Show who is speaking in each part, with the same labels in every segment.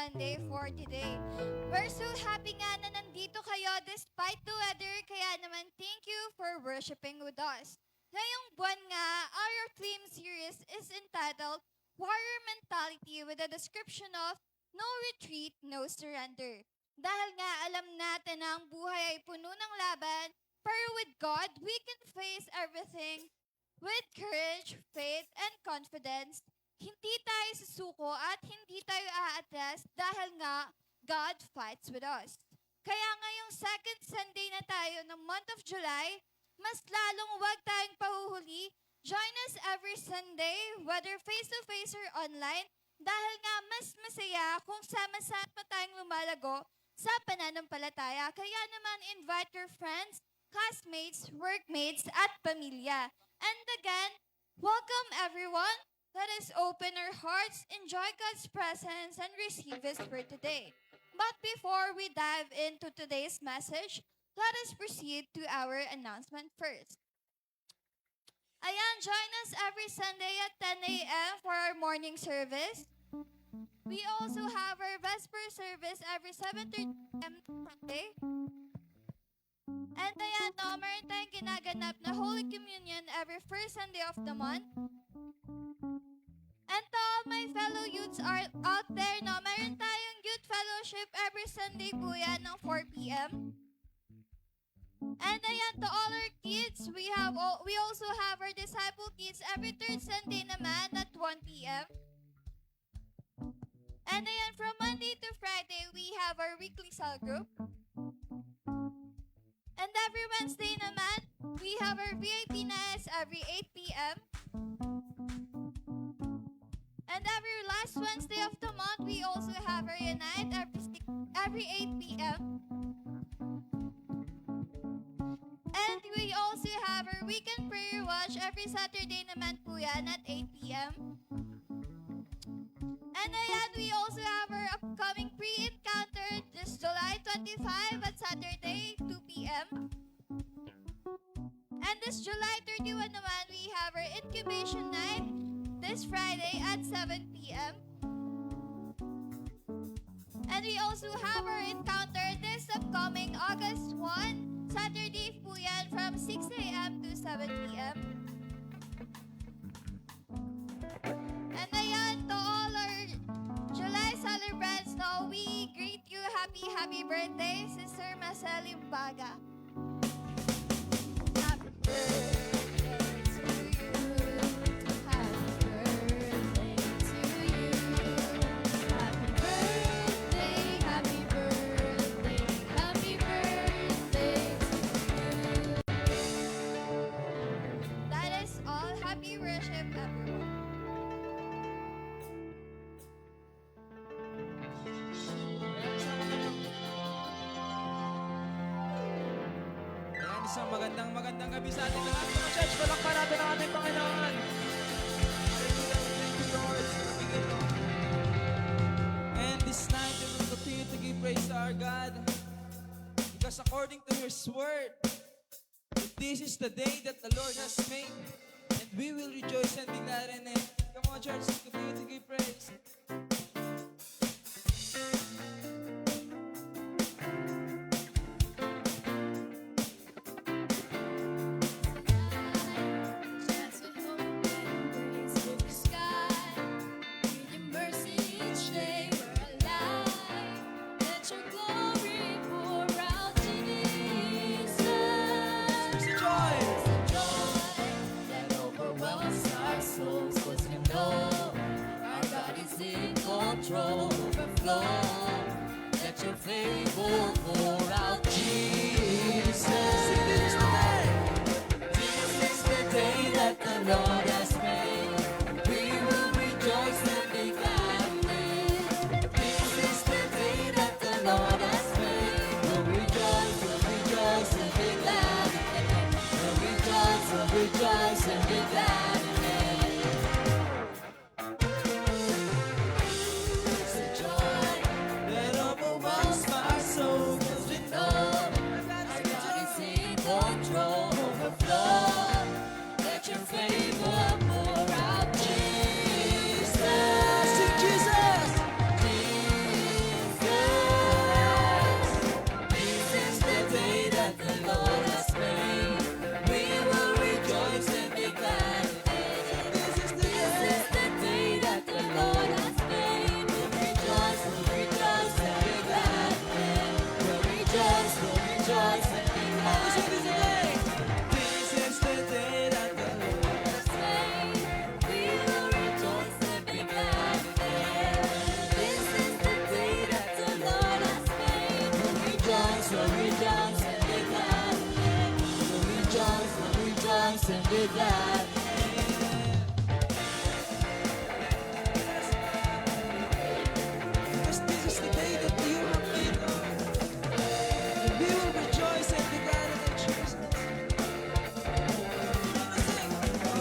Speaker 1: Sunday for today. We're so happy nga na nandito kayo despite the weather, kaya naman thank you for worshiping with us. Ngayong buwan nga, our theme series is entitled Warrior Mentality with a description of No Retreat, No Surrender. Dahil nga alam natin na ang buhay ay puno ng laban, pero with God, we can face everything with courage, faith, and confidence. Hindi tayo susuko at hindi tayo aatras dahil nga God fights with us. Kaya ngayong second Sunday na tayo ng month of July, mas lalong huwag tayong pahuhuli. Join us every Sunday, whether face-to-face or online, dahil nga mas masaya kung sama-sama tayong lumalago sa pananampalataya. Kaya naman invite your friends, classmates, workmates, at pamilya. And again, welcome everyone. Let us open our hearts, enjoy God's presence, and receive His word today. But before we dive into today's message, let us proceed to our announcement first. Ayan, join us every Sunday at 10 a.m. for our morning service. We also have our Vesper service every 7:30 p.m. Sunday. And ayan, no, meron tayong ginaganap na Holy Communion every first Sunday of the month. And to all my fellow youths are out there, no, meron tayong youth fellowship every Sunday po yan ng 4 p.m. And ayan, to all our kids, we also have our disciple kids every third Sunday naman at 1 p.m. And ayan, from Monday to Friday, we have our weekly cell group. And every Wednesday naman, we have our VIP nights every 8 p.m. And every last Wednesday of the month, we also have our Unite every 8 p.m. And we also have our Weekend Prayer Watch every Saturday naman po yan at 8 p.m. And ayan, we also have our upcoming pre-encounter this July 25 at Saturday, 2 p.m. And this July 31 naman, we have our incubation night this Friday at 7 p.m. And we also have our encounter this upcoming August 1, Saturday po yan from 6 a.m. to 7 p.m. And ayan, to all our July celebrants, no, we greet you happy birthday, Sister Marcely Baga. Happy birthday to you. Happy birthday to you. Happy birthday, happy birthday, happy birthday to you. That is all. Happy worship, everyone.
Speaker 2: Ayan, isang magandang gabi sa ating lahat mga church. Palakpan natin ang ating Panginoon. Hallelujah, thank you Lord. And this night we will continue to give praise to our God. Because according to His word, this is the day that the Lord has made. And we will rejoice and be glad in it. Come on church, let's continue to give praise.
Speaker 1: Chance with hope and grace for the sky. With your mercy each day we're alive. Let your glory pour out, Jesus.
Speaker 2: There's a joy.
Speaker 1: The joy that overwhelms our souls, 'cause we know our God is in control. Overflow. Let your favor pour out, Jesus.
Speaker 2: This is the day.
Speaker 1: This is the day that the Lord has made. We will rejoice and be glad in it. This is the day that the Lord has made. We'll rejoice and be glad in it. We'll rejoice and be glad in it. It's a joy
Speaker 2: That overwhelms my soul. 'Cause we
Speaker 3: be glad.
Speaker 2: Because this is the day that you have made, Lord. And we will rejoice and be glad in Jesus.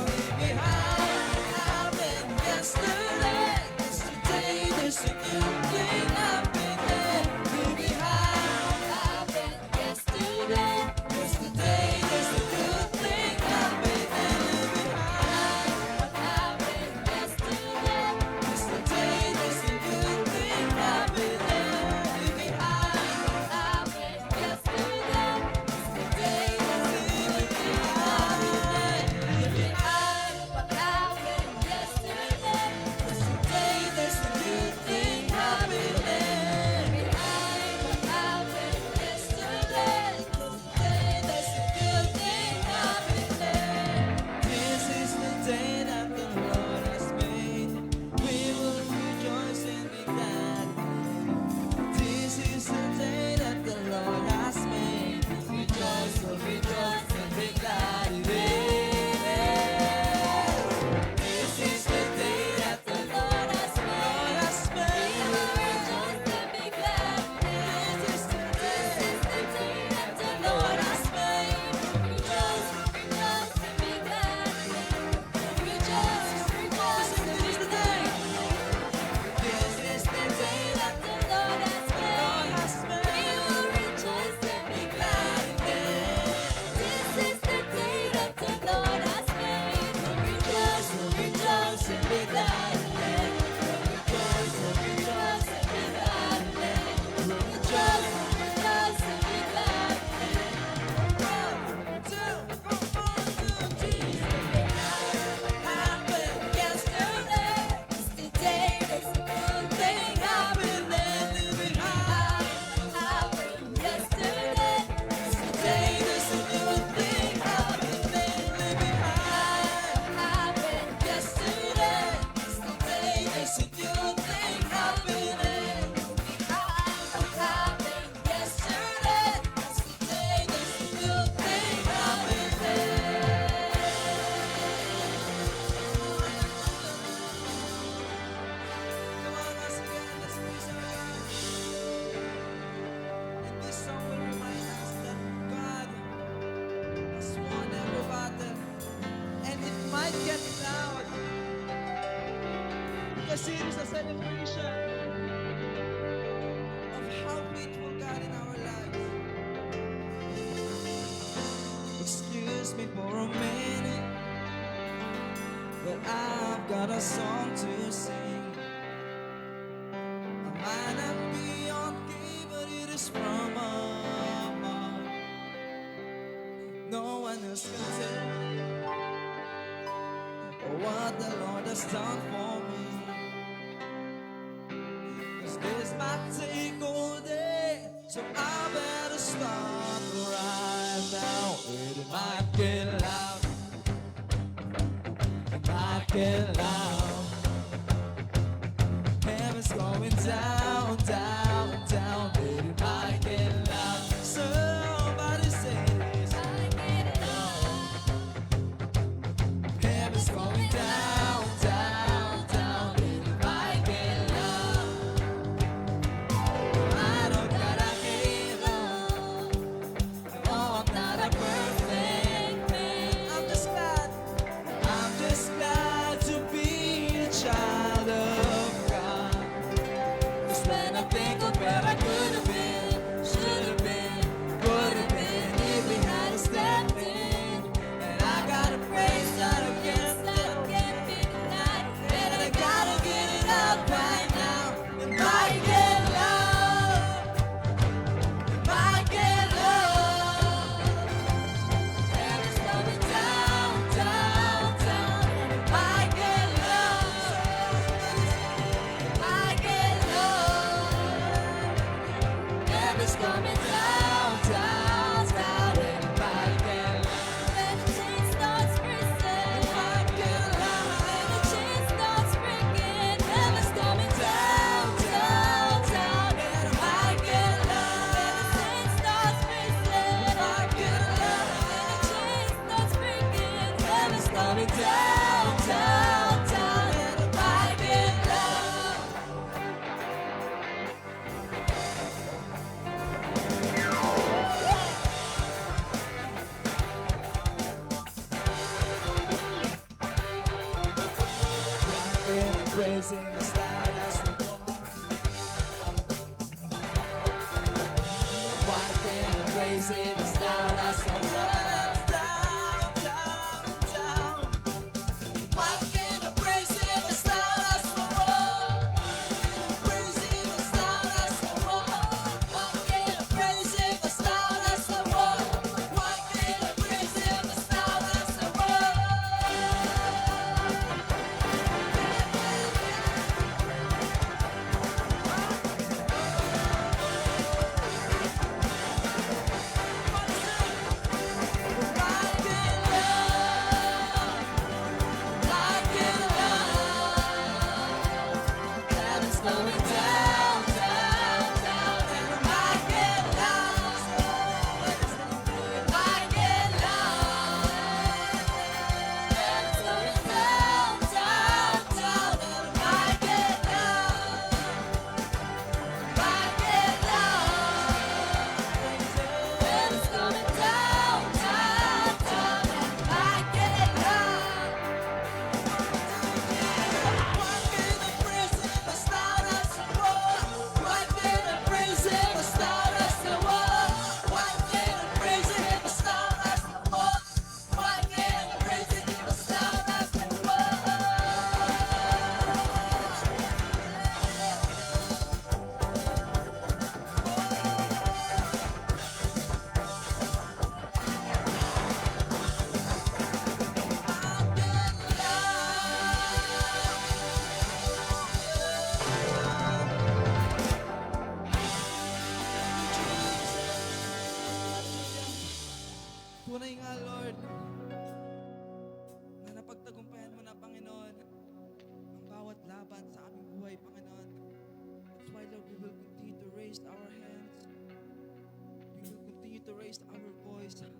Speaker 2: Leave behind happened yesterday. Today there's a new thing happening. Leave behind
Speaker 3: Happened yesterday.
Speaker 2: yesterday. There's a new thing happening. Leave behind
Speaker 3: What happened yesterday?
Speaker 2: yesterday. There's a new thing happening. Leave behind
Speaker 3: Happened yesterday.
Speaker 2: yesterday. There's a new thing happening. Leave behind
Speaker 3: What happened yesterday?
Speaker 2: yesterday. There's a new thing happening.
Speaker 3: Behind what happened yesterday.
Speaker 2: Today there's a new thing happening. This is the day that the Lord has made. We will rejoice and be glad. This is the day that the Lord has made. Rejoice, oh, rejoice and be glad in it. This is the day that the Lord has made.
Speaker 3: Rejoice and be glad.
Speaker 2: This is the day
Speaker 3: That the Lord has made. Rejoice, rejoice and be glad. Rejoice, rejoice and be glad.
Speaker 2: This is the day that
Speaker 3: The Lord has
Speaker 2: the Lord
Speaker 3: made.
Speaker 2: has
Speaker 3: We
Speaker 2: made.
Speaker 3: will rejoice and be glad in it. This is the day that the Lord has made. Rejoice, rejoice and be glad in it. Rejoice, rejoice and be glad in it. Rejoice, rejoice and be glad in it.
Speaker 2: Happened
Speaker 3: Yesterday is the day that's a good thing happened. Happened yesterday.
Speaker 2: Today there's a new thing happening.
Speaker 3: Happened yesterday.
Speaker 2: Today there's a new thing happening.
Speaker 3: Happened yesterday.
Speaker 2: Today there's a new thing happening. Come on, once again, let's praise our God. And this song will remind us that God has won every battle. And it might get loud because it is a celebration of how faithful God in our lives. Excuse me for a minute, but I've got a song to sing. I might not be on key, but it is from above. No one else can tell what the Lord has done for me. 'Cause this might take all day, so I better start right now. It might get loud, it might get loud. Heaven's going down, down, down. It might get loud. Somebody say this. Heaven's going down, down, down. It might get loud. I don't gotta hate love. Oh, I'm not a perfect man. I'm just glad to be
Speaker 3: praise Him as loud as the world.
Speaker 2: Down, down, down.
Speaker 3: Why can't I praise Him as loud as the world? Praise Him as loud as the world. Why can't I praise Him as loud as the world? Why can't I praise Him as loud as the world?
Speaker 2: Tunay nga, Lord, na napagtagumpayan mo na, Panginoon, ang bawat laban sa aming buhay, Panginoon. That's why, Lord, we will continue to raise our hands. We will continue to raise our voice. And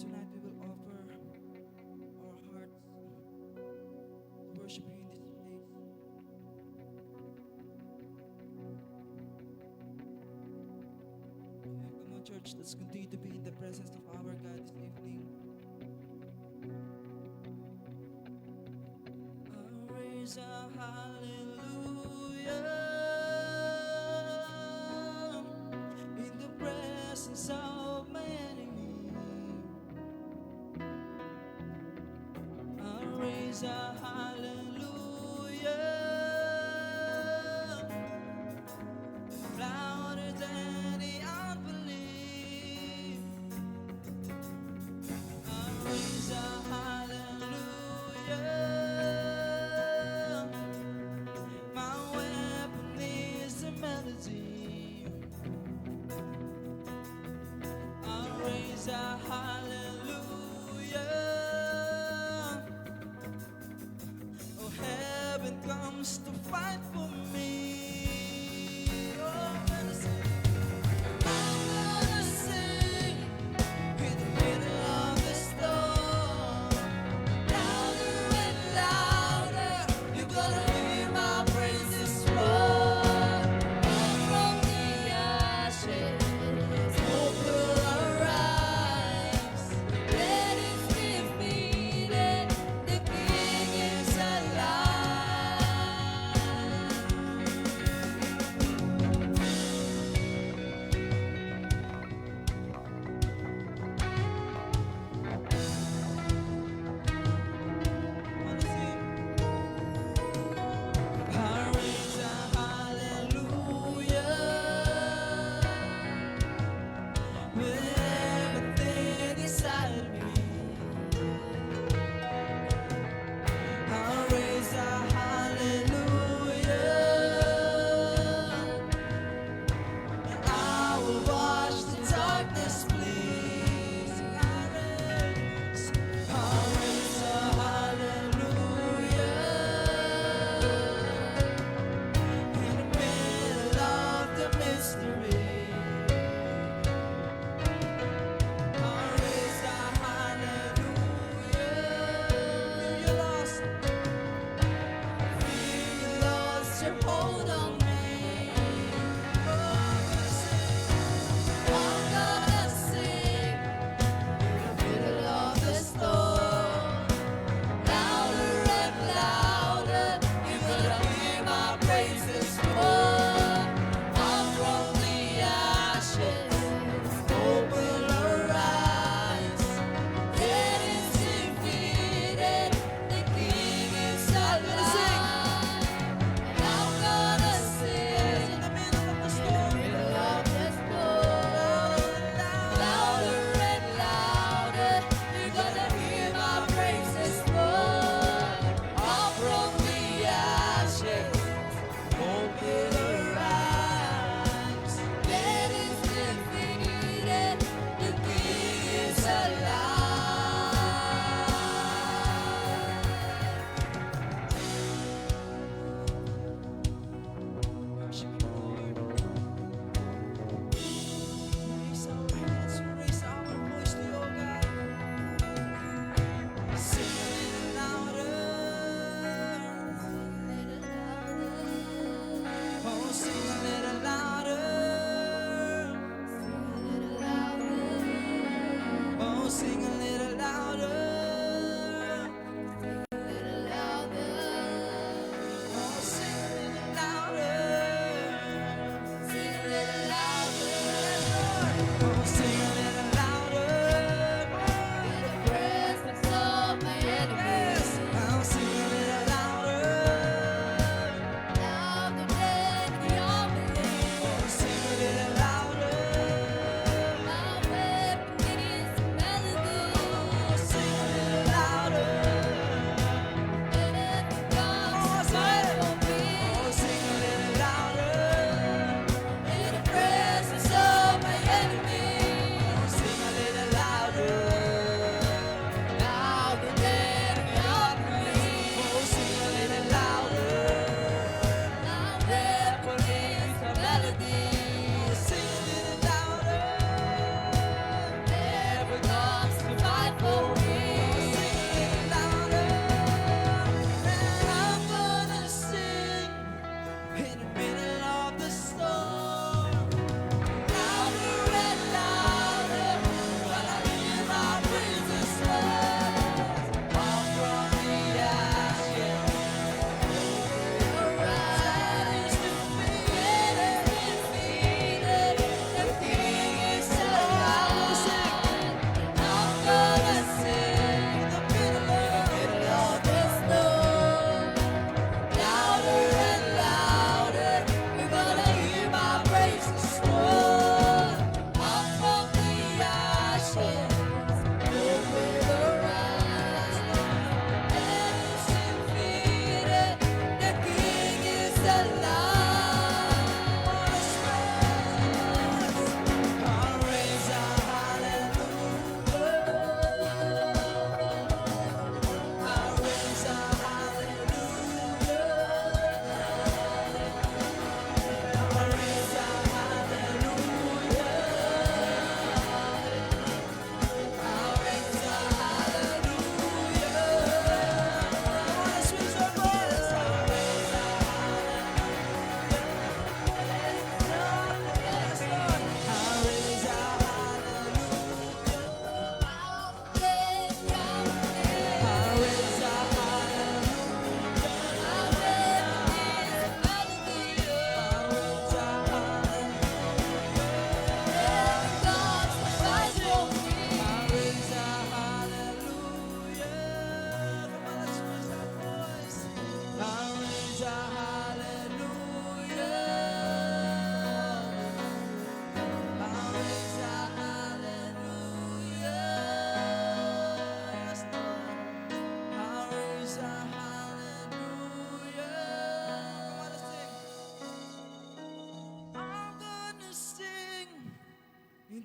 Speaker 2: tonight we will offer our hearts to worship you in this place. Come on, church, let's continue to be in the presence of our God this evening. I'll raise a hallelujah in the presence of my enemy. I'll raise a hallelujah louder than the unbelief. I'll raise a hallelujah. My weapon is a melody. I'll raise a hallelujah. Oh, heaven comes to fight for me. Oh, when I sing, I'm gonna sing in the middle of the storm. Louder and louder, you're gonna hear my praises roar.
Speaker 3: From the ashes, hope will arise. Let it be defeated. The King is alive.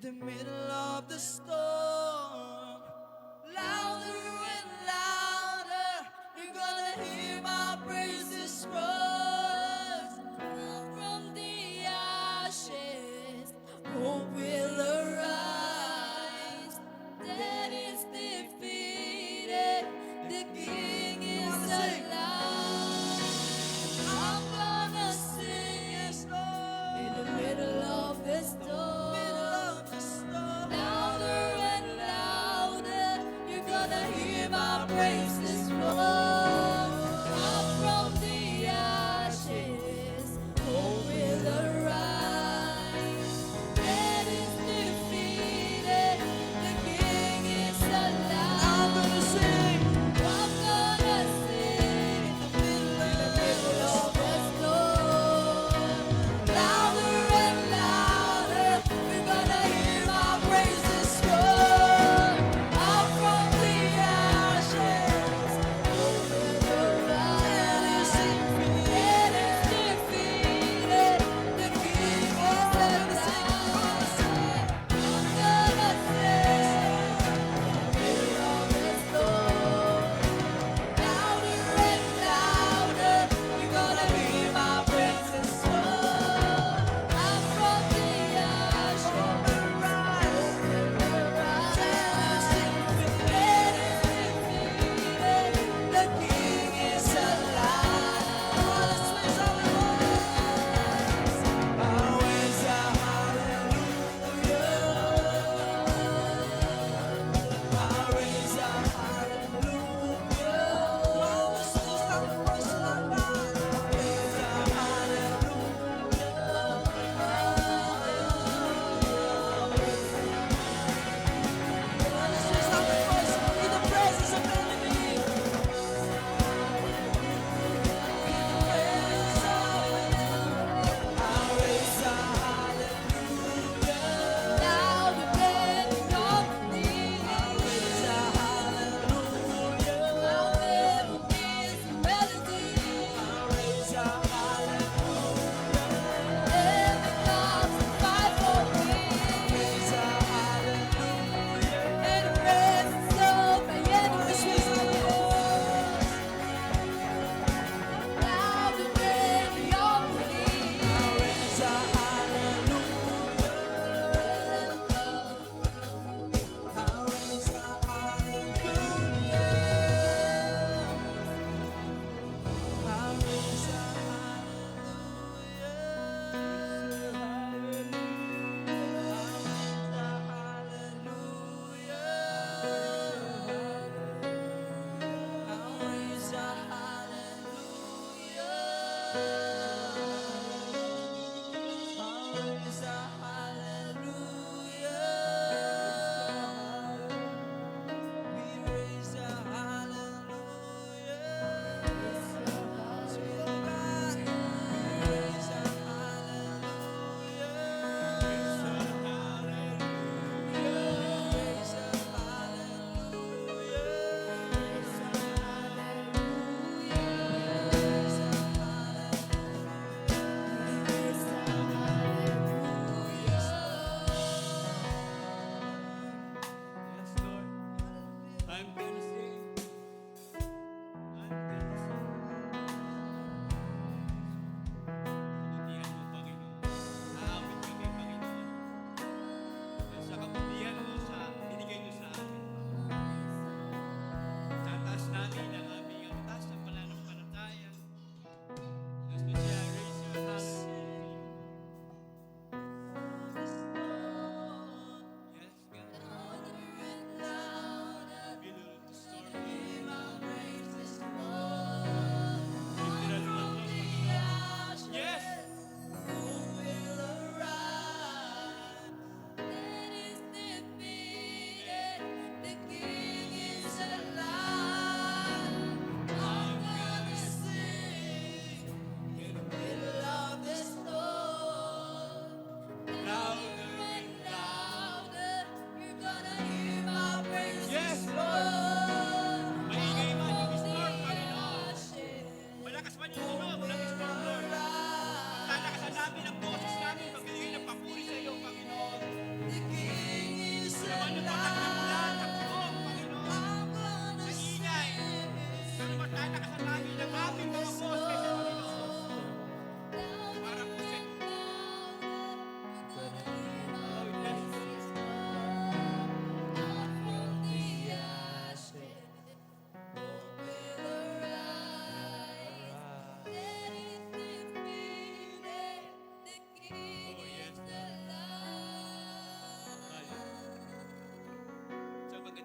Speaker 2: In the middle of the storm, louder and louder, you're gonna hear my praises rise.
Speaker 3: From the ashes, hope will arise. Death is defeated, the King is alive. I'm gonna sing
Speaker 2: Yes, Lord.
Speaker 3: in the middle of the storm.
Speaker 2: Middle of the storm.
Speaker 3: Louder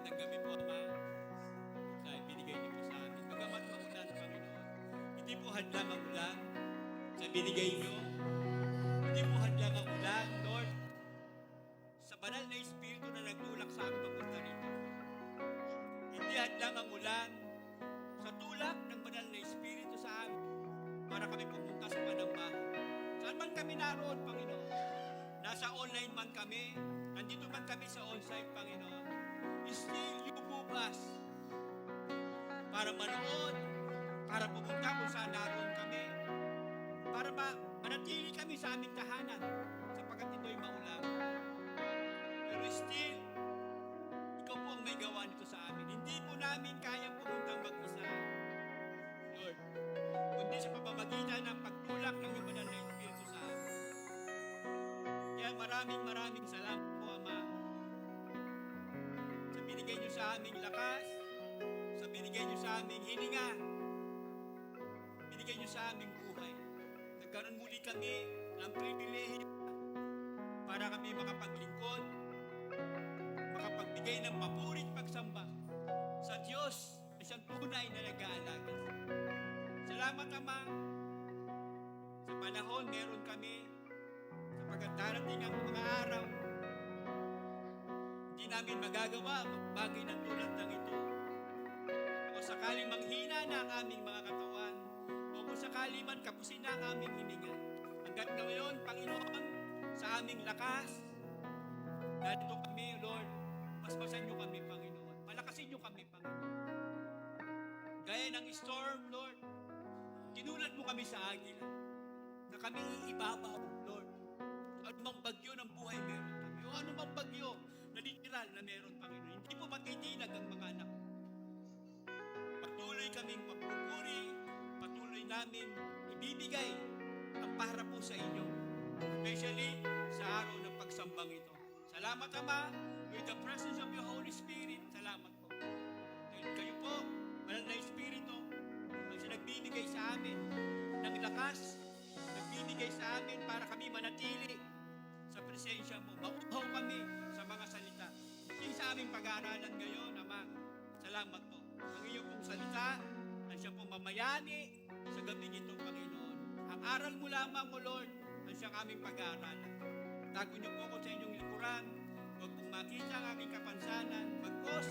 Speaker 4: Magandang gabi po, Ama, sa binigay niyo po sa amin. Bagamat maulan, Panginoon, hindi po hadlang ang ulan sa binigay niyo. Hindi po hadlang ang ulan, Lord, sa banal na Espiritu na nagtulak sa amin papunta rito. Hindi hadlang ang ulan sa tulak ng banal na Espiritu sa amin para kami pumunta sa Panamba. Saan man kami naroon, Panginoon? Nasa online man kami, nandito man kami sa on-site, Panginoon. Still, lumubas para manood, para pumunta kung saan naroon kami, para manatili kami sa aming tahanan sapagkat ito'y maulang. Pero still, ikaw po ang may gawa nito sa amin. Hindi po namin kayang pumuntang mag-isa, Lord, kundi sa pamamagitan ng pagtulak ng iyong banal na Espiritu sa amin. Kaya maraming salamat po, Ama, sa binigay niyo sa aming lakas, sa binigay niyo sa aming hininga, binigay niyo sa aming buhay. Nagkaroon muli kami ng pribilehyo para kami makapaglingkod, makapagbigay ng mapurit pagsamba sa Diyos na siyang tunay na nag-aalaga. Salamat, Ama, sa panahon meron kami sapagkat darating ang mga araw hindi namin magagawa ang bagay na tulad ng ito. Kung sakaling manghina na ang aming mga katawan o kung sakali man kapusin na ang aming hininga. Hanggat ngayon, Panginoon, sa aming lakas, narito kami, Lord, paspasan niyo kami, Panginoon. Palakasin niyo kami, Panginoon. Gaya ng storm, Lord, tinulad mo kami sa agila na kami ibabaw, Lord. Anumang bagyo ng buhay meron kami. O anumang bagyo na literal na meron, Panginoon. Hindi po matitinag ang mga anak. Patuloy kaming magpupuri, patuloy namin ibibigay ang para po sa inyo. Especially sa araw ng pagsambang ito. Salamat, Ama, with the presence of your Holy Spirit. Salamat po. Dahil kayo po, banal na Espiritu, ang nagbibigay sa amin ng lakas, nagbibigay sa amin para kami manatili sa presensya mo. Mauhaw kami sa mga salita. Hindi sa aming pag-aaralan ngayon, Ama. Salamat po. Ang iyong pong salita, ang siyang pong mamayani sa gabing ito, Panginoon. Ang aral mo lamang, O Lord, ang siyang aming pag-aaralan. Tago niyo po ako sa inyong likuran. Huwag pong makita ang aking kapansanan. Bagkos,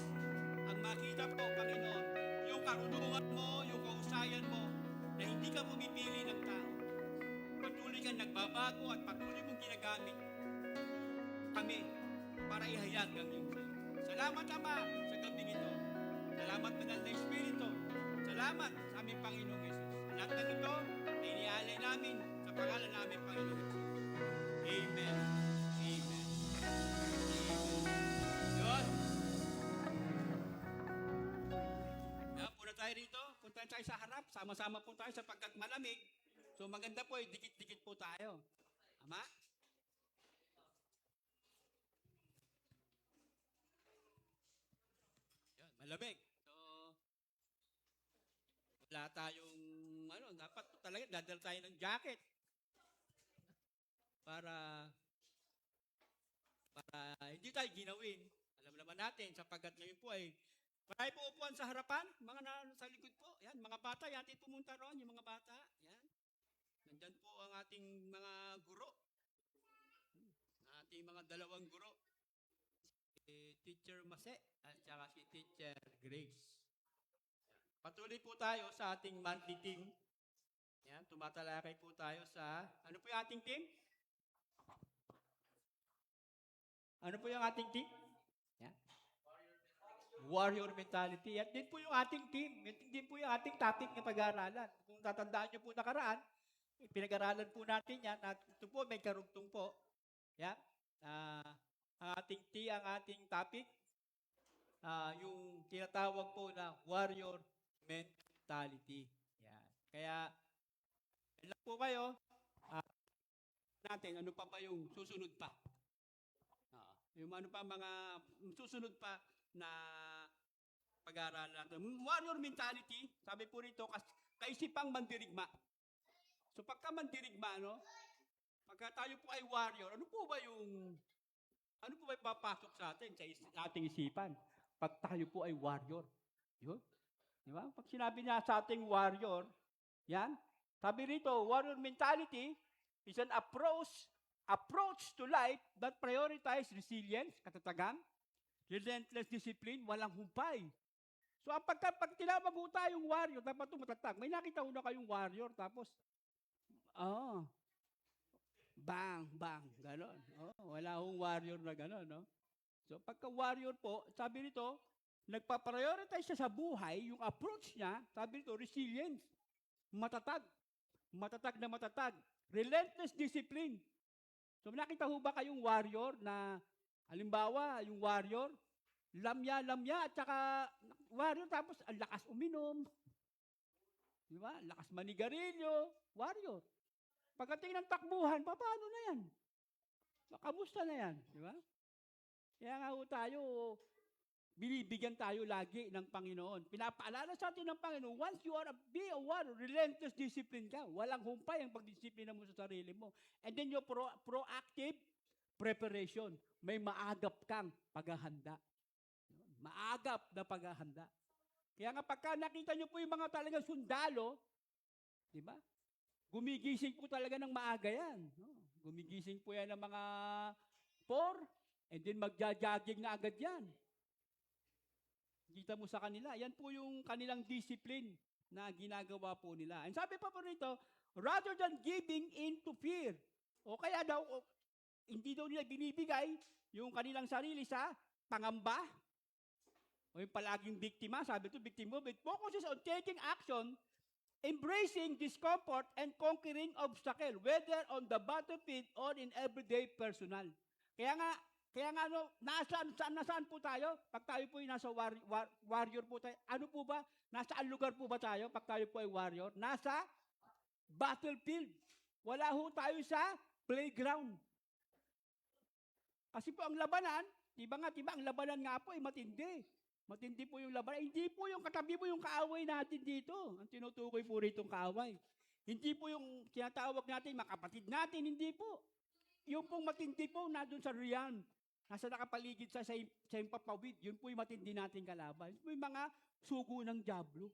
Speaker 4: ang makita po, Panginoon, yung karunungan mo, yung kahusayan mo, na hindi ka pumipili ng tao. Patuloy kang nagbabago at patuloy mong ginagamit kami para ihayag ang iyong sayo. Salamat, Ama, sa gabing ito. Salamat, Banal na Espiritu. Salamat sa aming Panginoong Jesus. Lahat ng ito ay inialay namin sa pangalan namin, Panginoong Jesus. Amen. Amen. Yun. Punta tayo rito. Punta tayo sa harap. Sama-sama po tayo sapagkat malamig. So maganda po, dikit-dikit po tayo. Ama? Yan, malamig. So, wala tayong, dapat talaga, dadal tayo ng jacket. Para hindi tayo ginawin. Alam naman natin, sapagkat ngayon po ay marami po upuan sa harapan, mga sa likod po. Yan, mga bata, yatin pumunta roon, yung mga bata. Yan. Nandyan po ang ating mga guro. Ating mga dalawang guro. Si Teacher Mase at saka si Teacher Grace. Patuloy po tayo sa ating monthly team. Yan, tumatalakay po tayo sa, ano po yung ating team? Ano po yung ating team? Yan. Warrior mentality. At din po yung ating team. At din po yung ating topic na pag-aaralan. Kung tatandaan nyo po nakaraan, pinag-aralan po natin yan. At ito po, may karugtong po. Yan. Ang ating ang ating topic, yung tinatawag po na warrior mentality. Yan. Kaya, ilan po kayo, natin, ano pa yung susunod pa? Yung ano pa mga susunod pa na pag-aaralan natin. Warrior mentality, sabi po rito, kaisipang mandirigma. So pagka mandirigma, pagka tayo po ay warrior, ano po ba yung papasok sa atin, sa ating isipan?
Speaker 5: pag tayo po ay warrior. Yun. Di ba? Pag sinabi niya sa ating warrior, yan, sabi rito, warrior mentality is an approach to life that prioritize resilience, katatagan, relentless discipline, walang humpay. So, pag tinawag ho tayong warrior, dapat ito matatag. May nakita ho na kayong warrior, tapos, bang, bang, ganon. Wala hong warrior na ganon, no? So, pagka warrior po, sabi nito, nagpa-prioritize siya sa buhay, yung approach niya, sabi nito, resilience, matatag, matatag na matatag, relentless discipline. So, nakita ho ba kayong warrior na, halimbawa, yung warrior, lamya, at saka warrior, tapos ang lakas uminom. Di ba? Lakas manigarilyo, warrior. Pagdating ng takbuhan, paano na yan? Kamusta na yan? Di ba? Kaya nga ho tayo, binibigyan tayo lagi ng Panginoon. Pinapaalala sa atin ng Panginoon, once you are be a warrior, relentless discipline ka. Walang humpay ang pagdisiplina mo sa sarili mo. And then your proactive preparation. May maagap kang paghahanda. Maagap na paghahanda. Kaya nga pagka nakita nyo po yung mga talagang sundalo, di ba? Gumigising po talaga ng maaga yan. Gumigising po yan ng mga 4, and then magja-jogging na agad yan. Kita mo sa kanila, yan po yung kanilang discipline na ginagawa po nila. And sabi pa po rito, rather than giving in to fear, o kaya daw, hindi daw nila binibigay yung kanilang sarili sa pangamba, o yung palaging biktima, sabi ito, victim move, it focuses on taking action, embracing discomfort, and conquering obstacle, whether on the battlefield or in everyday personal. Kaya nga nasaan po tayo? Pag tayo po ay nasa warrior po tayo, ano po ba? Nasaan lugar po ba tayo pag tayo po ay warrior? Nasa battlefield. Wala ho tayo sa playground. Kasi po ang labanan, diba ang labanan nga po ay matindi. Matindi po yung labanan. Hindi po yung katabi mo yung kaaway natin dito. Ang tinutukoy po rito yung kaaway. Hindi po yung tinatawag natin, makapatid natin, hindi po. Yung pong matindi po na doon sa riyan, nasa nakapaligid sa yung papawid, yun po yung matindi natin kalaban. Yun po yung mga sugo ng dyablo.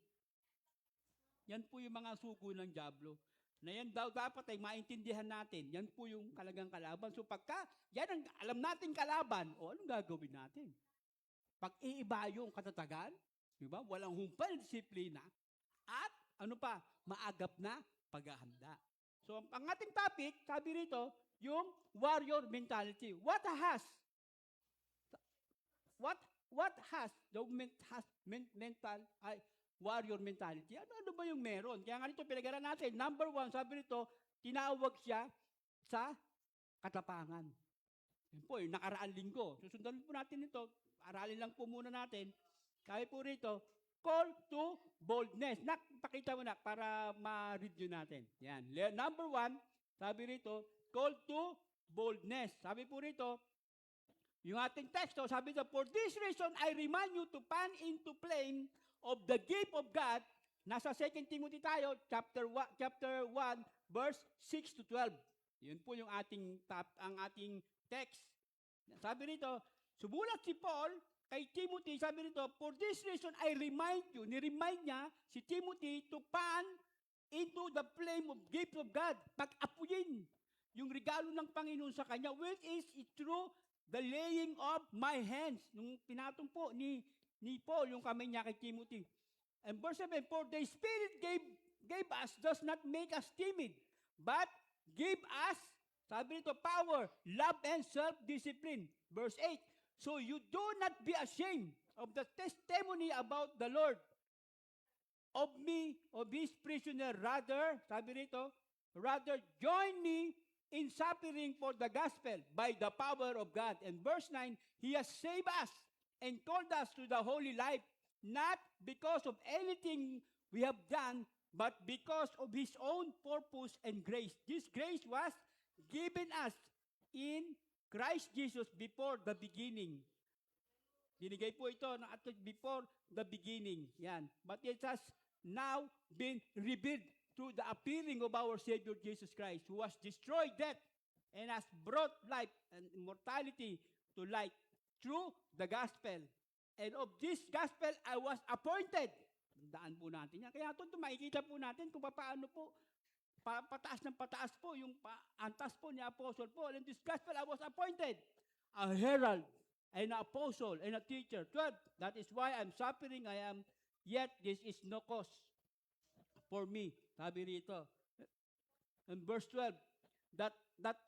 Speaker 5: Yan po yung mga sugo ng dyablo. Na yan daw dapat ay maintindihan natin. Yan po yung kalagang kalaban. So pagka yan ang alam natin kalaban, anong gagawin natin? Pag iiba yung katatagan, di ba? Walang humpay na disiplina, at ano pa, maagap na paghahanda. So ang ating topic, sabi rito, yung warrior mentality. What has the mental warrior mentality? Ano ba yung meron? Kaya nga nito pinag-aralan natin. Number 1, sabi nito, tinawag siya sa katapangan. Yun po, yung nakaraan linggo. Susundan po natin ito. Aralin lang po muna natin. Kaya po rito, call to boldness. Pakita mo na para ma-read nyo natin. Yan. Number 1, sabi rito, call to boldness. Sabi po rito, yung ating teksto, sabi rito, for this reason, I remind you to fan into flame of the gift of God. Nasa 2 Timothy tayo, chapter 1, verse 6 to 12. Yun po yung ang ating text. Sabi rito, sumulat si Paul kay Timothy, sabi rito, for this reason, I remind you, niremind niya si Timothy to fan into the flame of gift of God. Pag-apuyin yung regalo ng Panginoon sa kanya, which is through the laying of my hands. Nung pinatong po ni Paul yung kamay niya kay Timothy. And verse 7, for the Spirit gave us, does not make us timid, but give us, sabi nito, power, love, and self-discipline. Verse 8, so you do not be ashamed of the testimony about the Lord, of me, of his prisoner. Rather, sabi nito, rather join me in suffering for the gospel by the power of God. And verse 9, he has saved us and called us to the holy life, not because of anything we have done, but because of his own purpose and grace. This grace was given us in Christ Jesus before the beginning. Binigay po ito before the beginning. Yan. But it has now been revealed through the appearing of our Savior Jesus Christ, who has destroyed death and has brought life and immortality to light through the gospel. and of this gospel I was appointed. Tandaan po natin yan. Kaya ito makikita po natin kung paano po pataas ng pataas po yung antas po ni Apostle Paul. In this gospel I was appointed a herald, an apostle, and a teacher. 12. That is why I'm suffering I am, yet this is no cause for me. Sabi rito. In verse 12, that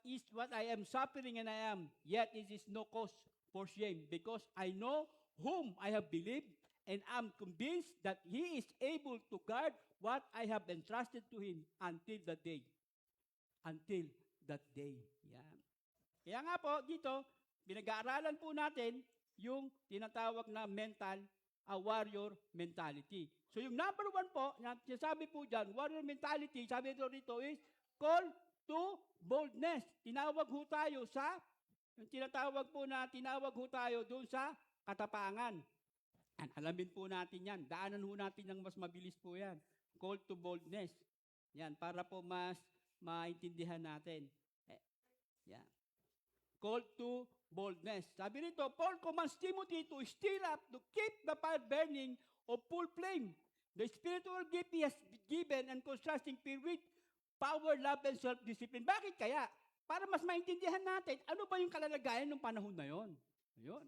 Speaker 5: is what I am suffering and I am, yet it is no cause for shame, because I know whom I have believed, and am convinced that He is able to guard what I have entrusted to Him until that day. Until that day. Yan. Kaya nga po, dito, pinag-aaralan po natin yung tinatawag na mental, warrior mentality. So yung number 1 po, sabi po dyan, warrior mentality, sabi dito is, call to boldness. Tinawag ho tayo sa, yung tinatawag ho tayo doon sa katapangan. Alamin po natin yan. Daanan ho natin ng mas mabilis po yan. Call to boldness. Yan, para po mas maintindihan natin. Yan. Call to boldness. Sabi nito, Paul commands Timothy to still up, to keep the fire burning of full flame. The spiritual gift he has given and contrasting fear with power, love, and self-discipline. Bakit kaya? Para mas maintindihan natin, ano ba yung kalalagayan ng panahon na yon? Ayun.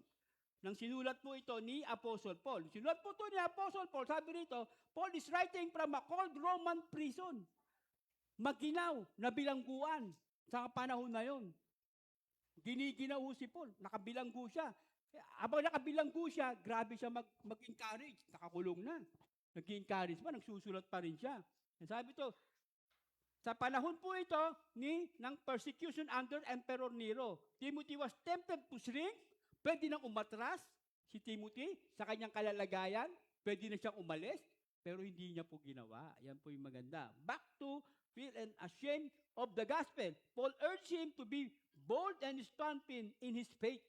Speaker 5: Nang sinulat po ito ni Apostle Paul. Sinulat po ito ni Apostle Paul. Sabi rito, Paul is writing from a cold Roman prison. Maginaw na bilangguan sa panahon na yon. Giniginaw si Paul. Nakabilanggo siya. Habang nakabilanggo siya, grabe siya mag-encourage. Nakakulong na. Nag-encourage pa, nagsusulat pa rin siya. Sabi ito, sa panahon po ito ng persecution under Emperor Nero, Timothy was tempted to shrink. Pwede nang umatras si Timothy sa kanyang kalalagayan. Pwede na siyang umalis, pero hindi niya po ginawa. Yan po yung maganda. Back to feel and ashamed of the gospel. Paul urged him to be bold and staunch in his faith.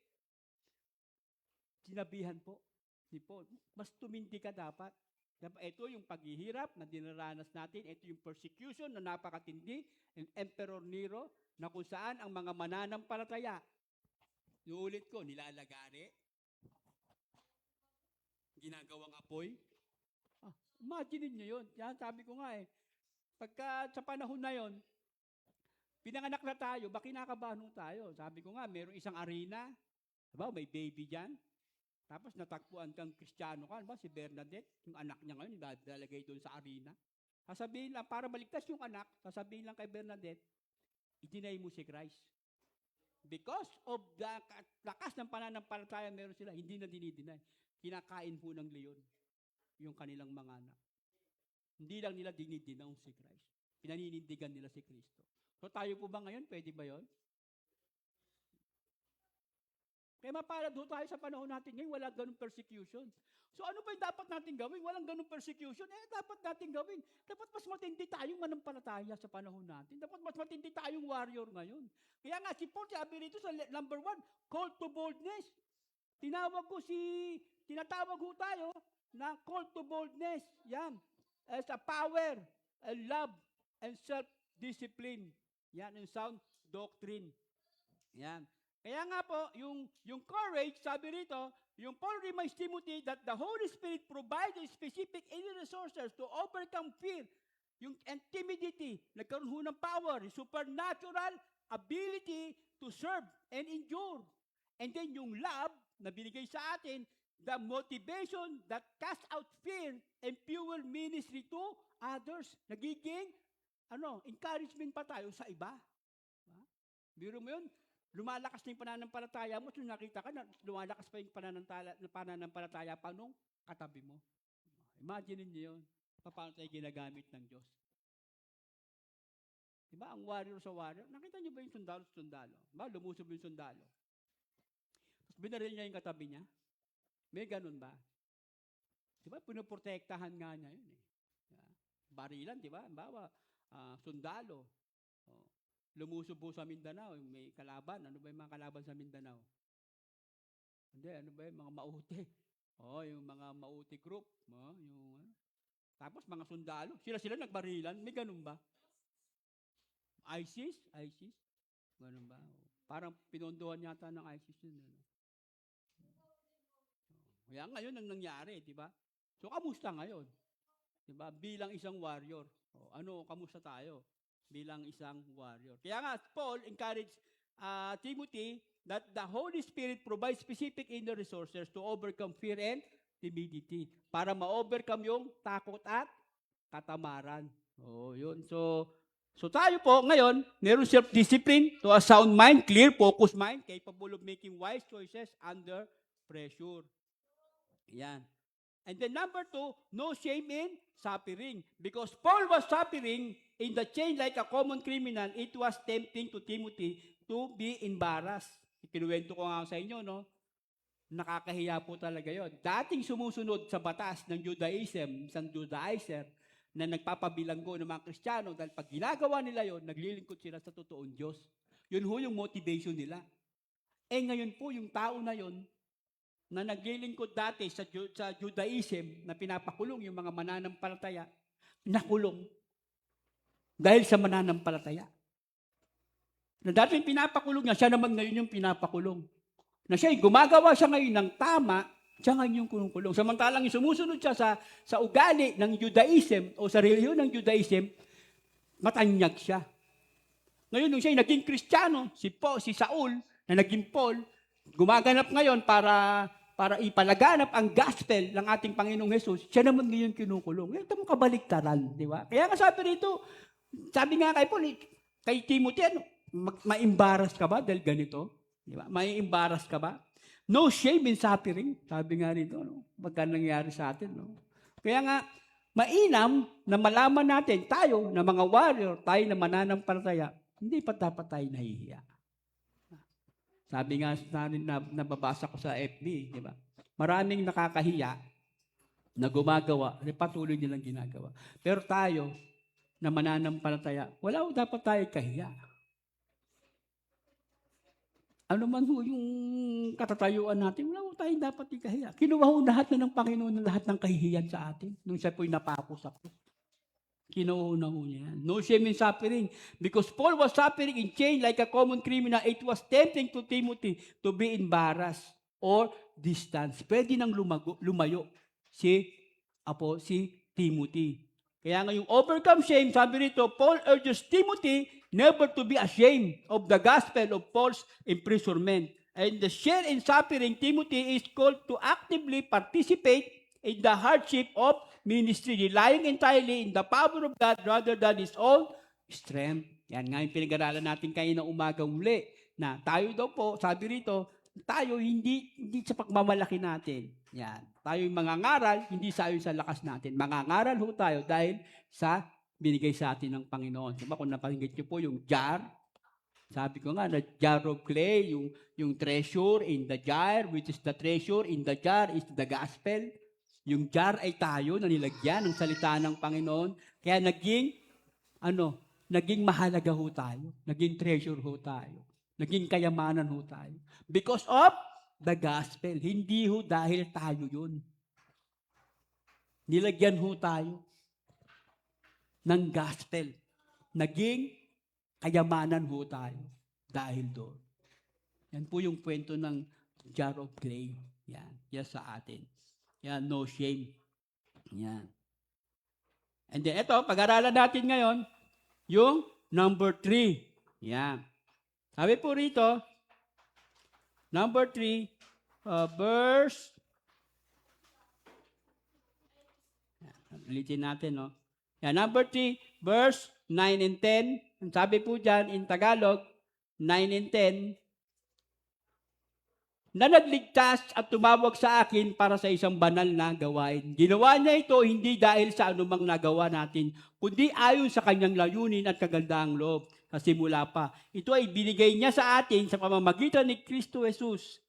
Speaker 5: Sinabihan po ni Paul, mas tumindi ka dapat. Ito yung paghihirap na dinaranas natin. Ito yung persecution na napakatindi ng Emperor Nero na kung saan ang mga mananampalataya, iulit ko, nilalagari, ginagawang apoy. Imagine niyo yun. Yan, sabi ko nga pagka sa panahon na yon, pinanganak na tayo, baka kinakabahan tayo. Sabi ko nga, mayroong isang arena, diba, may baby dyan. Tapos natagpuan kang Kristiyano ka, diba, si Bernadette, yung anak niya ngayon, ilalagay doon sa arena. Sasabihin lang, para maligtas yung anak, sasabihin lang kay Bernadette, i-deny mo si Christ. Because of the lakas ng pananampalataya meron sila, hindi na dinideny. Kinakain po ng leon yung kanilang mga anak. Hindi lang nila dinidinaw si Christ. Pinaninindigan nila si Kristo. So tayo po ba ngayon? Pwede ba yon? Kaya mapalad ho tayo sa panahon natin ngayon, wala ganung persecution. So ano ba yung dapat natin gawin? Walang ganung persecution. Dapat natin gawin. Dapat mas matindi tayong manampalataya sa panahon natin. Dapat mas matindi tayong warrior ngayon. Kaya nga si Paul, sabi rito sa number 1, call to boldness. Tinatawag ho tayo na call to boldness. Yan. As a power, and love, and self-discipline. Yan, yung sound doctrine. Yan. Kaya nga po, yung courage, sabi rito, yung Paul reminds Timothy that the Holy Spirit provides specific inner resources to overcome fear, yung timidity, nagkaroon ho ng power, supernatural ability to serve and endure. And then yung love na binigay sa atin, the motivation that casts out fear and fuel ministry to others. Nagiging encouragement pa tayo sa iba. Biro mo yun, lumalakas na yung pananampalataya mo, so nakita ka na lumalakas pa yung pananampalataya pa nung katabi mo. Imagine niyo yun, paano tayo ginagamit ng Diyos. Diba, ang warrior sa warrior, nakita niyo ba yung sundalo sa sundalo? Diba, lumusob yung sundalo. Tapos binaril niya yung katabi niya. May ganun ba? Diba, pinuprotektahan nga niya yun Barilan, diba? Bawa, sundalo. Lumusob po sa Mindanao, may kalaban. Ano ba yung mga kalaban sa Mindanao? Hindi, ano ba yung mga mauti? Yung mga mauti group. Tapos mga sundalo. Sila nagbarilan. May ganun ba? ISIS? Ganun ba? Parang pinondohan yata ng ISIS yun. Kaya ngayon ang nangyari, di ba? So, kamusta ngayon? Di ba? Bilang isang warrior. Kamusta tayo? Bilang isang warrior. Kaya nga, Paul encouraged Timothy that the Holy Spirit provides specific inner resources to overcome fear and timidity. Para ma-overcome yung takot at katamaran. Yun. So tayo po ngayon, meron self-discipline to a sound mind, clear, focused mind, capable of making wise choices under pressure. Yan. And then number 2, no shame in suffering. Because Paul was suffering in the chain like a common criminal, it was tempting to Timothy to be embarrassed. Ikinuwento ko nga sa inyo, no? Nakakahiya po talaga yon. Dating sumusunod sa batas ng Judaism, isang Judaizer, na nagpapabilanggo ng mga Kristiyano dahil pag ginagawa nila yon, naglilingkod sila sa totoong Diyos. Yun ho yung motivation nila. Ngayon po, yung tao na yon, na naglilingkod dati sa Judaism, na pinapakulong yung mga mananampalataya, nakulong. Dahil sa mananampalataya. Na dati pinapakulong niya, siya naman ngayon yung pinapakulong. Na siya, gumagawa siya ngayon ng tama, siya ngayon yung kumukulong. Samantalang sumusunod siya sa ugali ng Judaism o sa relihiyon ng Judaism, matanyag siya. Ngayon, nung siya naging Kristiyano, si Saul, na naging Paul, gumaganap ngayon para ipalaganap ang gospel ng ating Panginoong Hesus, siya naman ngayon kinukulong. Ito mo kabaliktaran, di ba? Kaya nga sabi nga kay Paul, kay Timothy, ma-embarrass ka ba dahil ganito? Di ba? Mai-embarrass ka ba? No shame in suffering. Sabi nga rito, pagka nangyari sa atin. Kaya nga, mainam na malaman natin, tayo na mga warrior, tayo na mananampalataya, hindi pa dapat tayo nahihiya. Sabi nga na nababasa ko sa FB, di ba? Maraming nakakahiya na gumagawa, patuloy nilang ginagawa. Pero tayo, na mananampalataya, wala dapat tayo kahiya. Ano man ho yung katatayuan natin, wala ho tayong dapat ikahiya. Kinuha ho lahat na ng Panginoon lahat ng kahihiyan sa atin nung siya po'y napako sa krus. Kinuha na ho niya yan. No shame in suffering. Because Paul was suffering in chain like a common criminal, it was tempting to Timothy to be embarrassed or distance. Pwede nang lumayo si Timothy. Kaya ngayong overcome shame, sabi rito, Paul urges Timothy never to be ashamed of the gospel of Paul's imprisonment. And the share in suffering, Timothy is called to actively participate in the hardship of ministry, relying entirely in the power of God rather than his own strength. Yan nga yung pinag-aralan natin kayo na umagang muli, na tayo daw po, sabi rito, tayo hindi sa pagmamalaki natin. Yan. Tayo yung mangangaral, hindi sa lakas natin. Mangangaral ho tayo dahil sa binigay sa atin ng Panginoon. Diba kung napakinggan niyo po yung jar, sabi ko nga, na jar of clay, yung treasure in the jar, which is the treasure in the jar is the gospel. Yung jar ay tayo na nilagyan ng salita ng Panginoon. Kaya naging mahalaga ho tayo. Naging treasure ho tayo. Naging kayamanan ho tayo. Because of the gospel. Hindi ho dahil tayo yun. Nilagyan ho tayo ng gospel. Naging kayamanan ho tayo dahil doon. Yan po yung kwento ng jar of clay. Yan sa atin. Yan, no shame. Yan. And then, ito, pag-aralan natin ngayon, yung number 3. Yan. Sabi po rito, number 3, verse, ulitin natin, no? Yan, number 3, verse 9 and 10. Ang sabi po dyan, in Tagalog, 9 and 10, na nagligtas at tumawag sa akin para sa isang banal na gawain. Ginawa niya ito hindi dahil sa anumang nagawa natin, kundi ayon sa kanyang layunin at kagandaang loob. Kasi mula pa, ito ay binigay niya sa atin sa pamamagitan ni Kristo Jesus.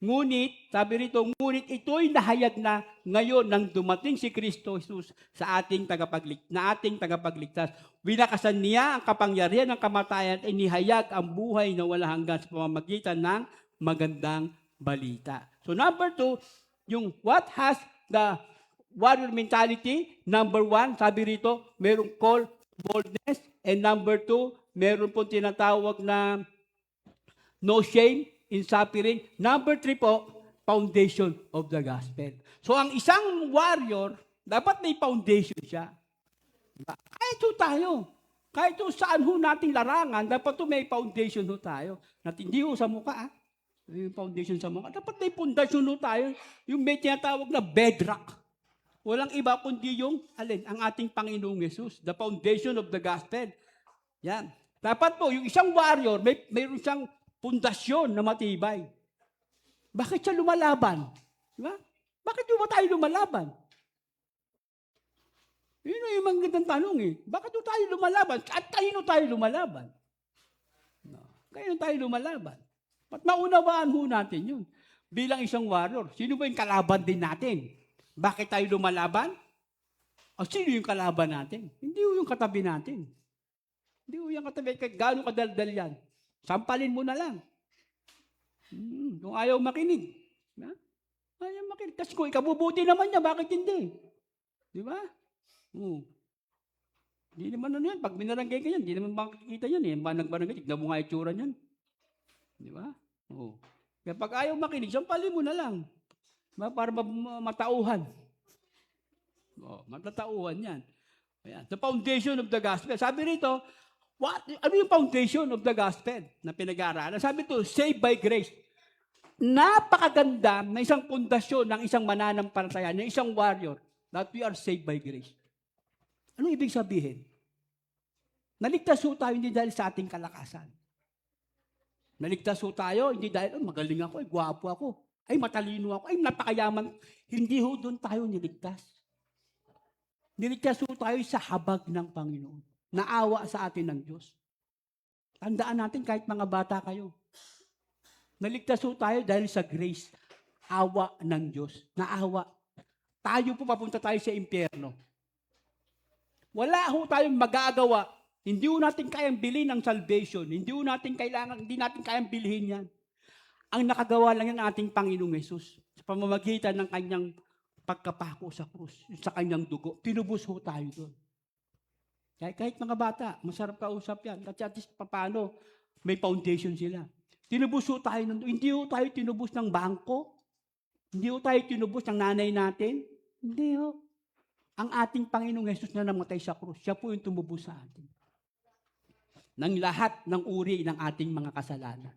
Speaker 5: Ngunit, sabi rito, ngunit ito'y nahayag na ngayon nang dumating si Kristo Jesus sa ating tagapagligtas. Winakasan niya ang kapangyarihan ng kamatayan at inihayag ang buhay na wala hanggan sa pamamagitan ng magandang balita. So number 2, yung what has the warrior mentality? Number 1, sabi rito, merong call boldness. And number 2, meron po tinatawag na no shame in suffering. Number 3 po, foundation of the gospel. So ang isang warrior, dapat may foundation siya. Diba? Kahit ho tayo, kahit ho saan ho nating larangan, dapat ho may foundation ho tayo. At hindi ho sa mukha, yung foundation sa mukha. Dapat may pundasyon ho tayo, yung may tinatawag na bedrock. Walang iba kundi yung, ang ating Panginoong Yesus, the foundation of the gospel. Yan. Dapat po, yung isang warrior, mayroon siyang pundasyon na matibay. Bakit siya lumalaban? Diba? Bakit di ba tayo lumalaban? Yun yung magandang tanong eh. Bakit do tayo lumalaban? At kanino tayo lumalaban? No. Kanino tayo lumalaban? At maunawaan ho natin yun. Bilang isang warrior, sino ba yung kalaban din natin? Bakit tayo lumalaban? O sino yung kalaban natin? Hindi ho yung katabi natin. Hindi ho yung katabi. Gaano kadaldal yan? Sampalin mo na lang. Kung ayaw makinig. Ha? Ayaw makinig. Kasi kung ikabubuti naman niya, bakit hindi? Di ba? Hindi naman ano yan. Pag binarangay ka yan, hindi naman makikita yan. Nagbarangay, tignan mo nga itsura niyan. Di ba? Kaya pag ayaw makinig, sampalin mo na lang. Diba? Para matauhan. Matatauhan yan. Ayan. The foundation of the gospel. Sabi rito, ano yung foundation of the gospel na pinag-aaralan? Sabi ito, saved by grace. Napakaganda na isang pundasyon ng isang mananampalataya, ng isang warrior, that we are saved by grace. Anong ibig sabihin? Naligtas ho tayo hindi dahil sa ating kalakasan. Naligtas ho tayo hindi dahil, magaling ako, gwapo ako, matalino ako, napakayaman. Hindi ho doon tayo niligtas. Niligtas ho tayo sa habag ng Panginoon. Naawa sa atin ng Diyos. Tandaan natin kahit mga bata kayo. Naligtas ho tayo dahil sa grace. Awa ng Diyos. Naawa. Tayo po papunta tayo sa impyerno. Wala ho tayong magagawa. Hindi ho natin kayang bilhin ang salvation. Hindi natin kayang bilhin yan. Ang nakagawa lang yan ating Panginoong Yesus. Sa pamamagitan ng kanyang pagkapako sa krus. Sa kanyang dugo. Tinubos ho tayo doon. Kahit mga bata, masarap kausap yan. Kasi at least paano, may foundation sila. Tinubos ho tayo, hindi ho tayo tinubos ng bangko. Hindi ho tayo tinubos ng nanay natin. Hindi ho. Ang ating Panginoong Yesus na namatay sa krus, siya po yung tumubos sa atin. Ng lahat ng uri ng ating mga kasalanan.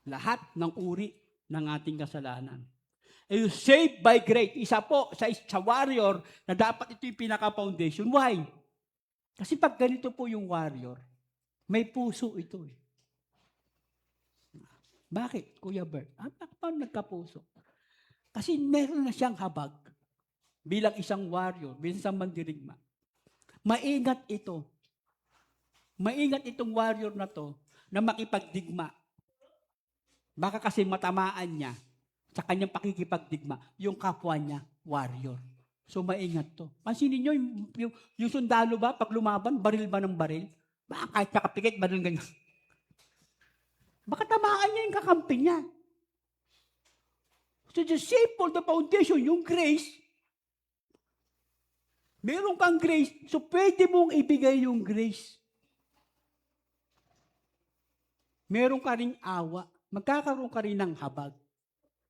Speaker 5: Lahat ng uri ng ating kasalanan. You saved by grace. Isa po sa warrior na dapat ito yung pinaka-foundation. Why? Kasi pag ganito po yung warrior, may puso ito eh. Bakit, Kuya Bert? Paano nagkapuso? Kasi meron na siyang habag bilang isang warrior, bilang isang mandirigma. Maingat ito. Maingat itong warrior na to na makipagdigma. Baka kasi matamaan niya sa kanyang pakikipagdigma, yung kapwa niya, warrior. So, maingat to. Pansinin nyo, yung sundalo ba, pag lumaban, baril ba ng baril? Baka kahit nakapikit, baril ganyan. Baka tamaan niya yung kakampi niya. So, the simple, the foundation, yung grace, meron kang grace, so pwede mong ibigay yung grace. Meron ka ring awa, magkakaroon ka rin ng habag.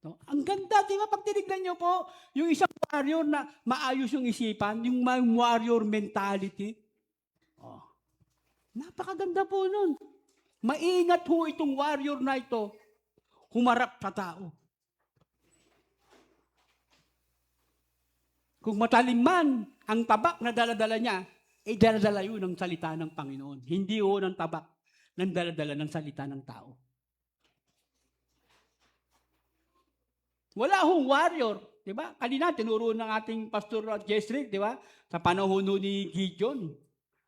Speaker 5: No? Ang ganda, di ba? Pag tinignan nyo po, yung isang warrior na maayos yung isipan, yung warrior mentality. Napakaganda po nun. Maingat ho itong warrior na ito, humarap sa tao. Kung matalim man ang tabak na daladala niya, daladala yun ng salita ng Panginoon. Hindi ho ng tabak ng daladala ng salita ng tao. Wala hong warrior, di ba? Kanina, tinuro ng ating Pastor Jezreel, di ba? Sa panahon ni Gideon.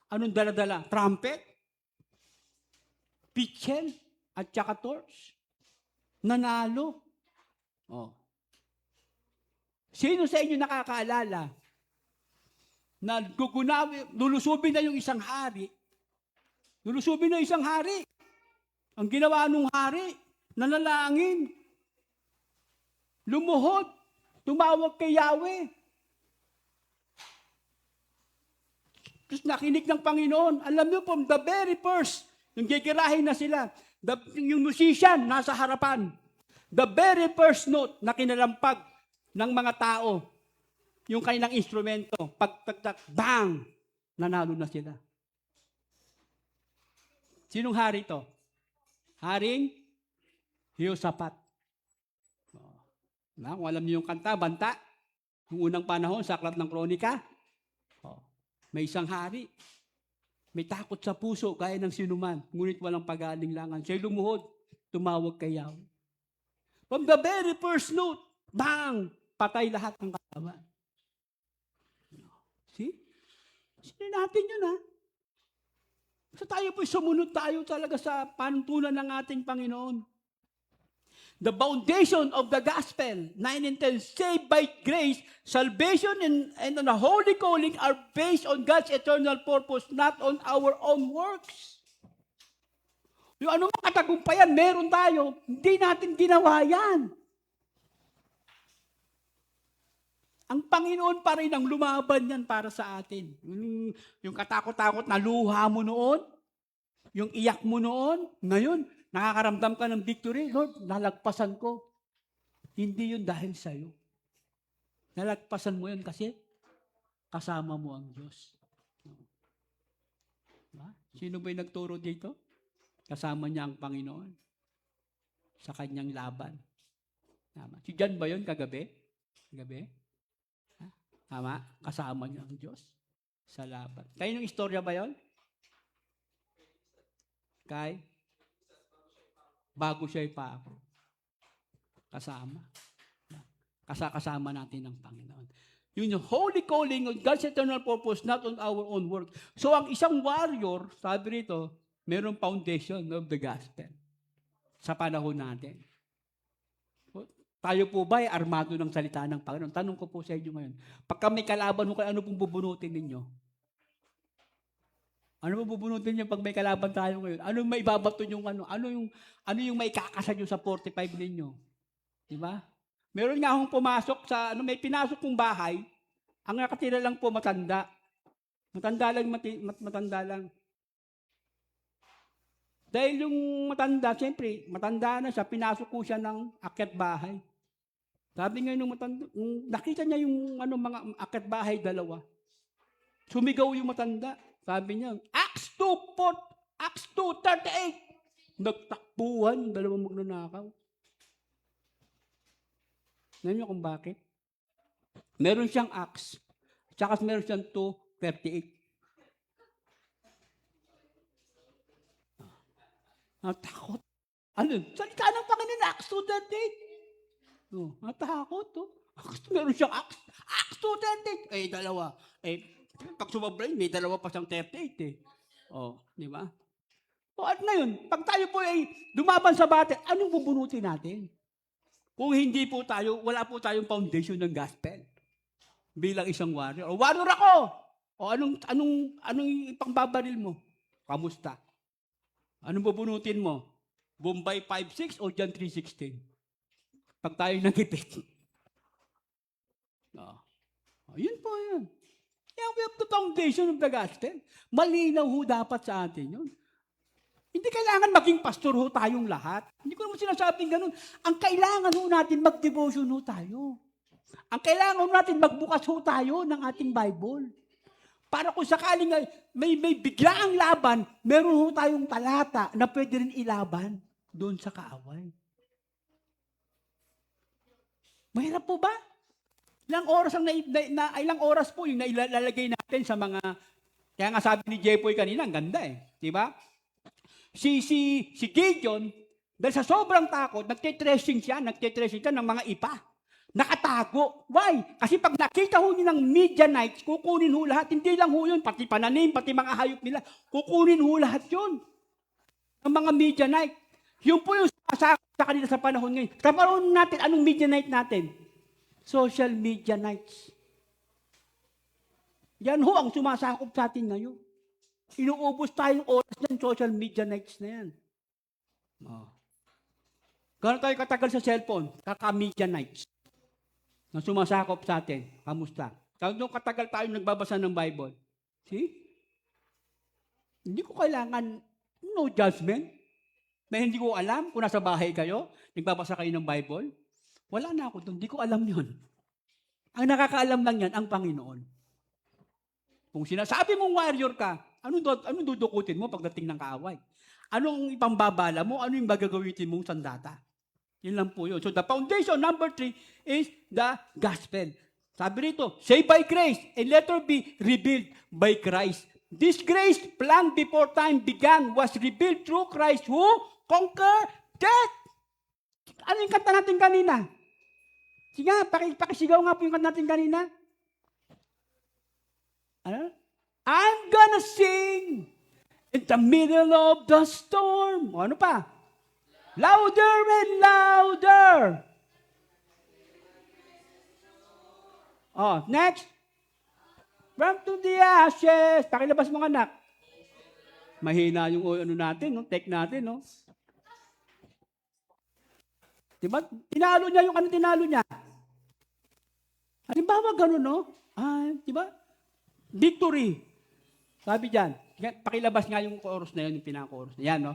Speaker 5: Anong dala-dala? Trumpet? Pitchel? At saka torch? Nanalo? Sino sa inyo nakakaalala na lulusubin na yung isang hari? Lulusubin na isang hari. Ang ginawa nung hari, nanalangin. Lumuhod, tumawag kay Yahweh. Tapos nakinig ng Panginoon. Alam niyo from the very first, yung gigirahin na sila, yung musician nasa harapan. The very first note na kinalampag ng mga tao, yung kanilang instrumento, pagtagtak, bang! Nanalo na sila. Sinong hari to? Haring Yehoshaphat. Kung alam niyo yung kanta, banta, yung unang panahon sa Aklat ng Kronika, may isang hari, may takot sa puso, kaya ng sinuman, ngunit walang pag-aalinlangan. Siya'y lumuhod, tumawag kay Yahweh. From the very first note, bang! Patay lahat ng kasama. See? Sinin natin yun, ha? So tayo po'y sumunod tayo talaga sa panuntunan ng ating Panginoon. The foundation of the gospel, 9 and 10, saved by grace, salvation and on a holy calling are based on God's eternal purpose, not on our own works. Yung anumang katagumpayan, meron tayo, hindi natin ginawa yan. Ang Panginoon pa rin ang lumaban yan para sa atin. Yung katakot-takot na luha mo noon, yung iyak mo noon, ngayon, nakakaramdam ka ng victory. Lord, nalagpasan ko. Hindi yun dahil sa'yo. Nalagpasan mo yun kasi kasama mo ang Diyos. Sino ba yung nagturo dito? Kasama niya ang Panginoon sa kanyang laban. Tama. Si John ba yun kagabi? Gabi? Tama? Kasama niya ang Diyos sa laban. Kayo yung istorya ba yun? Kay? Bago siya ipako. Kasama. Kasama natin ang Panginoon. Yun yung holy calling of God's eternal purpose, not on our own work. So ang isang warrior, sabi rito, mayroong foundation of the gospel sa panahon natin. Tayo po ba ay armado ng salita ng Panginoon? Tanong ko po sa inyo ngayon. Pagka may kalaban mo kayo, ano pong bubunutin ninyo? Ano po bubunutin niyo pag may kalaban tayo ngayon? Ano yung maibabato yung ano? Ano yung maikakasa nyo sa 45 ninyo? Di ba? Meron nga akong pumasok sa, may pinasok kong bahay, ang nakatira lang po matanda. Matanda lang. Dahil yung matanda, siyempre, matanda na siya, pinasok ko siya ng akyat bahay. Sabi nga nung matanda, nakita niya yung mga akyat bahay, dalawa. Sumigaw yung matanda. Sabi niya, Acts 2:38. Nagtakbuhan yung dalawang magnanakaw. Ngayon niyo kung bakit? Meron siyang Acts, tsaka meron siyang 2:38. Natakot. Ano? Salita ng Panginoon, Acts 2:38. Natakot. Meron siyang Acts 2:38. Dalawa. Pag sumabray, may dalawa pa siyang 38 di ba? At ngayon, pag tayo po ay dumaban sa battle, anong bubunutin natin? Kung hindi po tayo, wala po tayong foundation ng gospel. Bilang isang warrior. O warrior ako! O anong ipangbabaril mo? Kamusta? Anong bubunutin mo? Bombay 5.6 o John 3.16? Pag tayo nagipit. Yun po yun. Yeah, we have the foundation of the gospel. Malinaw ho dapat sa atin yun. Hindi kailangan maging pastor ho tayong lahat. Hindi ko naman sinasabing ganun. Ang kailangan ho natin mag-devotion ho tayo. Ang kailangan ho natin magbukas ho tayo ng ating Bible. Para kung sakaling may biglaang laban, meron ho tayong talata na pwede rin ilaban doon sa kaaway. Mahirap po ba? Ilang oras po yung nailalagay natin sa mga, kaya nga sabi ni Jepoy kanina, ang ganda di ba? Si Gideon, dahil sa sobrang takot, nagtitracing siya ng mga ipa. Nakatago. Why? Kasi pag nakita ho niyo ng Midianites, kukunin ho lahat. Hindi lang ho yun, pati pananim, pati mga hayop nila. Kukunin ho lahat yun. Ng mga Midianite. Yun po yung sa kanila sa panahon ngayon. Sa panahon natin, anong Midianite natin? Social Midianites. Yan ho ang sumasakop sa atin ngayon. Inuubos tayong oras ng social Midianites na yan. Gano'n tayo katagal sa cellphone? Kaka-Midianites. Na sumasakop sa atin. Kamusta? Gano'n katagal tayo nagbabasa ng Bible? See? Hindi ko kailangan no judgment. Na hindi ko alam kung nasa bahay kayo, nagbabasa kayo ng Bible. Wala na ako doon, hindi ko alam yun. Ang nakakaalam lang yan, ang Panginoon. Kung sinasabi mong warrior ka, anong dudukutin mo pagdating ng kaaway? Anong ipambabala mo? Ano yung magagawitin mong sandata? Yun lang po yun. So the foundation, number 3, is the gospel. Sabi rito, saved by grace, and letter B, revealed by Christ. This grace, planned before time began, was revealed through Christ who conquered death. Ano yung kanta natin kanina? Sige, pakisigaw nga po yung kanta natin kanina. Ano? I'm gonna sing in the middle of the storm. O, ano pa? Louder and louder. Oh, next. From to the ashes. Pakilabas mga anak. Mahina yung ano natin, no? Tech natin, no? Diba? Tinalo niya yung tinalo niya. Halimbawa, gano'n, no? Diba? Victory. Sabi dyan. Pakilabas nga yung chorus na yun, yung pinaka-chorus na yan, no?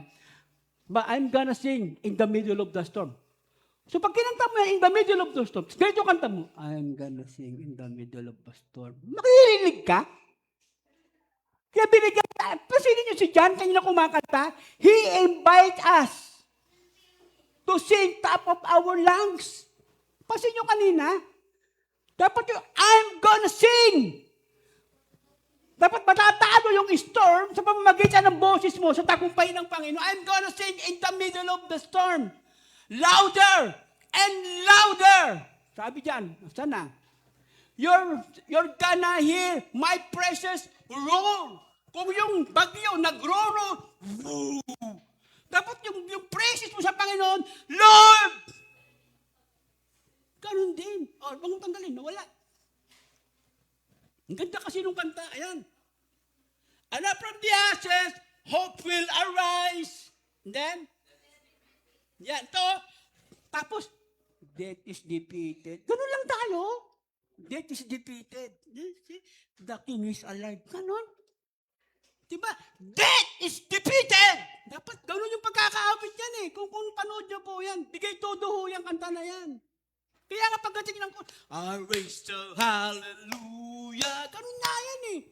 Speaker 5: But I'm gonna sing in the middle of the storm. So pag kinanta mo yan, in the middle of the storm, ganito kanta mo, I'm gonna sing in the middle of the storm. Makirinig ka? Kaya binigyan, pasinin niyo si John, kanina kumakanta, he invites us to sing top of our lungs. Pasin niyo kanina, dapat yung, I'm gonna sing. Dapat matatalo yung storm sa pamamagitan ng boses mo sa tagumpay ng Panginoon. I'm gonna sing in the middle of the storm. Louder and louder. Sabi dyan, saan na? You're gonna hear my precious roar. Kung yung bagyo nag-roar, dapat yung praises mo sa Panginoon, Lord! Ganun din. O, huwag mong tanggalin, nawala. Ang ganda kasi nung kanta, ayan. And up from the ashes, hope will arise. And then, yan, to. Tapos, death is defeated. Ganun lang tayo. Death is defeated. The king is alive. Ganun. Diba? Death is defeated! Dapat ganun yung pagkakaawit yan eh. Kung panood nyo po yan, bigay todo ho yung kanta na yan. Kaya nga pagdating ng I raise the hallelujah. Ganun nga yan eh.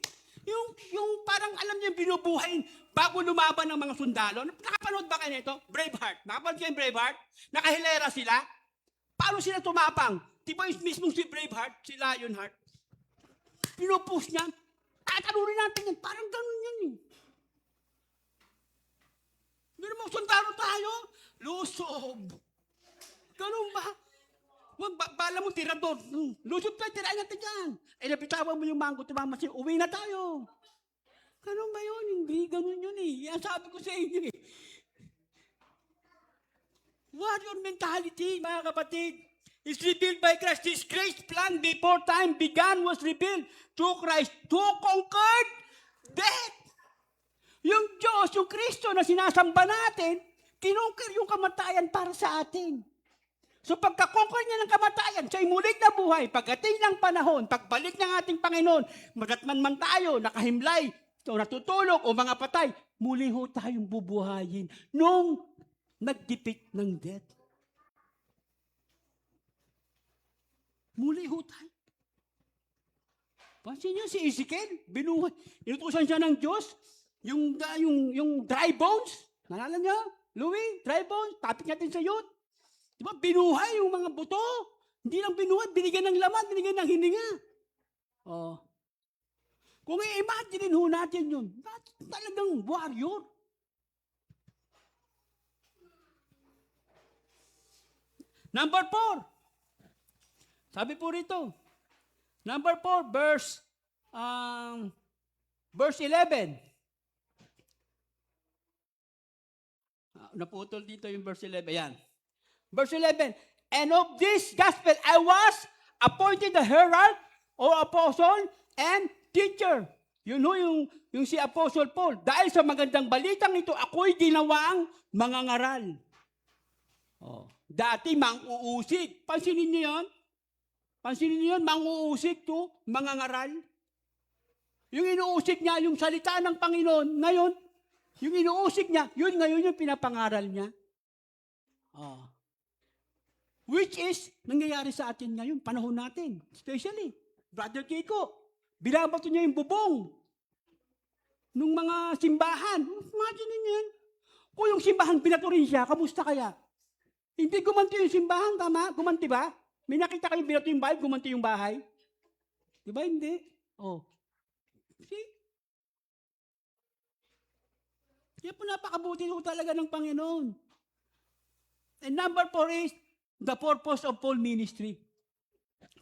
Speaker 5: Yung parang alam niyo binubuhayin bago lumaban ng mga sundalo. Nakapanood ba kayo nito? Braveheart. Nakapanood kayo yung Braveheart? Nakahilera sila? Paano sila tumapang? Di ba yung mismo si Braveheart, si Lionheart? Pinupush niya. Tatalurin natin yan. Parang ganun yan eh. Pero mga sundalo tayo, lusob. Ganun ba? Bala mo, tirador. Lusob tayo, tirain natin yan. Eh, napitawan mo yung mango, tumama siya, uwi na tayo. Ganun ba yun? Hindi, ganun yun eh. Yan sabi ko sa inyo eh. Warrior mentality, mga kapatid, is revealed by Christ. This grace plan before time began was revealed through Christ who conquered death. Yung Diyos, yung Kristo na sinasamba natin, kinonquer yung kamatayan para sa atin. So pagka-conquer niya ng kamatayan, siya'y muling na buhay, pagdating ng panahon, pagbalik ng ating Panginoon, magatman man tayo, nakahimlay, o natutulog, o mga patay, muli ho tayong bubuhayin nung nag-defeat ng death. Muli ho tayo. Pansin niyo si Ezekiel, binuhay, inutusan siya ng Diyos, yung dry bones, nalala niyo? Louis, dry bones, topic natin sa youth. Diba, binuhay yung mga buto. Hindi lang binuhay, binigyan ng laman, binigyan ng hininga. Oh. Kung i-imagine ho natin yun, talagang warrior. Number 4. Sabi po rito, number 4, verse 11. Naputol dito yung verse 11. Ayan. Verse 11, and of this gospel I was appointed a herald or apostle and teacher. Yun ho yung si Apostle Paul. Dahil sa magandang balitang ito, ako'y ginawang mangangaral. Oh. Dati mang-uusig. Pansinin niyo yun? Pansinin niyo yun? Mang-uusig to, mangangaral. Yung inuusig niya, yung salita ng Panginoon, ngayon, Yung inuusig niya, yun ngayon yung pinapangaral niya. Oh. Which is, nangyayari sa atin ngayon, panahon natin. Especially, Brother Kiko, binabato niya yung bubong nung mga simbahan. Imagine niyo yan. Kung yung simbahan binato rin siya, kamusta kaya? Hindi gumanti yung simbahan, tama? Gumanti ba? May nakita kayong binato yung bahay, gumanti yung bahay? Di ba hindi? Oh. See? Kaya po napakabuti po talaga ng Panginoon. And number 4 is the purpose of Paul ministry.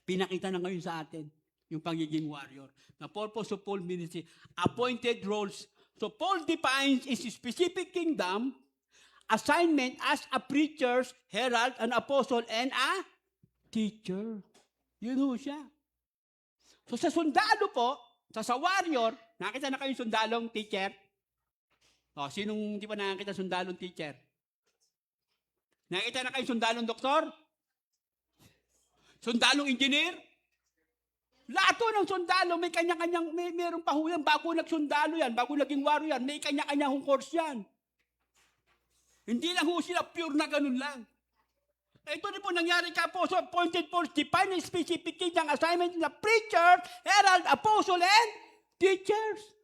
Speaker 5: Pinakita na ngayon sa atin yung pagiging warrior. The purpose of Paul ministry, appointed roles. So Paul defines his specific kingdom assignment as a preacher, herald, an apostle, and a teacher. Yun ho siya. So sa sundalo po, sa warrior, nakita na kayong sundalong teacher? O, sinong di pa nakakita sundalong teacher? Nakita na kayong sundalong doktor? Sundalong engineer? Lahat po ng sundalo, may kanya-kanyang, mayroong pahuyan. Bago nagsundalo yan, bago naging warrior yan, may kanya-kanyang course yan. Hindi lang ho sila pure na ganun lang. Ito din po nangyari ka po. So, appointed for define specific kingdom assignment na preacher, herald, apostle, and teachers.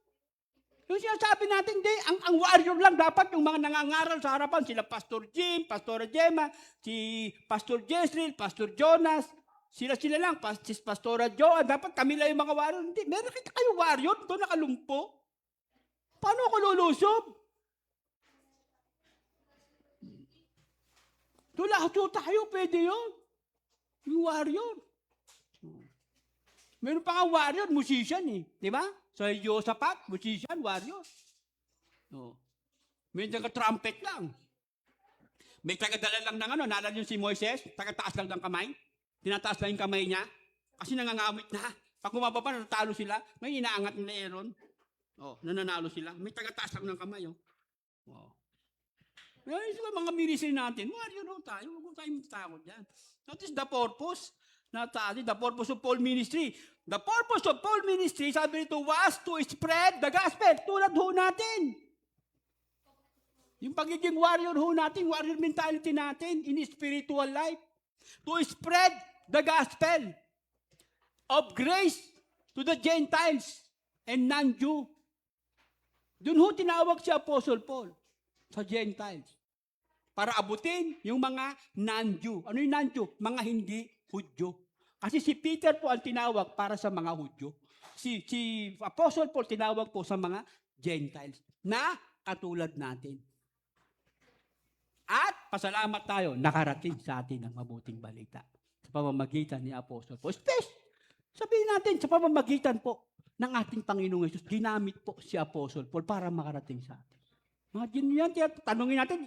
Speaker 5: Yung sinasabi natin, di, ang warrior lang dapat yung mga nangangaral sa harapan. Sila Pastor Jim, Pastor Gemma, si Pastor Jezreel, Pastor Jonas. Sila lang, si Pastora Joan. Dapat kami lang yung mga warrior. Hindi, meron kita kayo warrior, doon nakalumpo. Paano ako lulusob? Doon lahat tayo, pwede yun. Yung warrior. Meron pa nga warrior, musician eh. Di ba? So, Yosapat, musician, warrior. Oh. May taga-trumpet lang. May taga-dala lang ng ano, naalala niyo si Moises, taga-taas lang ng kamay. Tinataas lang yung kamay niya. Kasi nangangamit na. Pag bumababa, natalo sila. May inaangat nila Aaron. Oh, nananalo sila. May taga-taas lang ng kamay. Oh. Wow. Yung mga ministry natin, warrior tayo. Huwag tayong takot yan. That is the purpose. The purpose of Paul ministry. The purpose of Paul ministry, sabi nito, was to spread the gospel. Tulad ho natin. Yung pagiging warrior ho natin, warrior mentality natin in spiritual life. To spread the gospel of grace to the Gentiles and non-Jew. Doon ho tinawag si Apostle Paul sa Gentiles para abutin yung mga non-Jew. Ano yung non-Jew? Mga hindi Hudyo. Kasi si Peter po ang tinawag para sa mga Hudyo. Si Apostle Paul tinawag po sa mga Gentiles na katulad natin. At pasalamat tayo, nakarating sa atin ang mabuting balita sa pamamagitan ni Apostle Paul. Sabihin natin, sa pamamagitan po ng ating Panginoong Yesus, ginamit po si Apostle Paul para makarating sa atin. Mga yan, tanungin natin,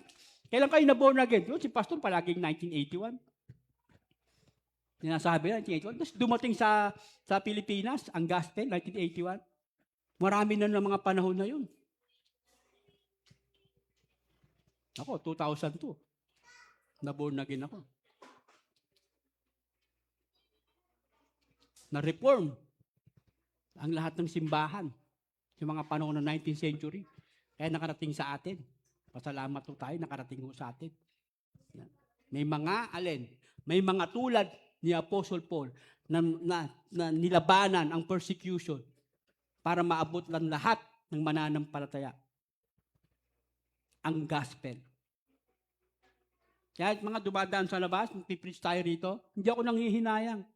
Speaker 5: kailan kayo na-born again? Si Pastor palaging 1981. Sinasabi na, 1981. Tapos dumating sa Pilipinas, ang gospel, 1981. Marami na ng mga panahon na yun. Ako, 2002. Na-born again ako. Na-reform ang lahat ng simbahan sa mga panahon ng 19th century. Kaya nakarating sa atin. Pasalamat po tayo, nakarating po sa atin. May mga tulad ni Apostle Paul na nilabanan ang persecution para maabot lang lahat ng mananampalataya ang gospel. Kaya mga dumadaan sa labas, pipreach tayo rito, hindi ako nanghihinayang.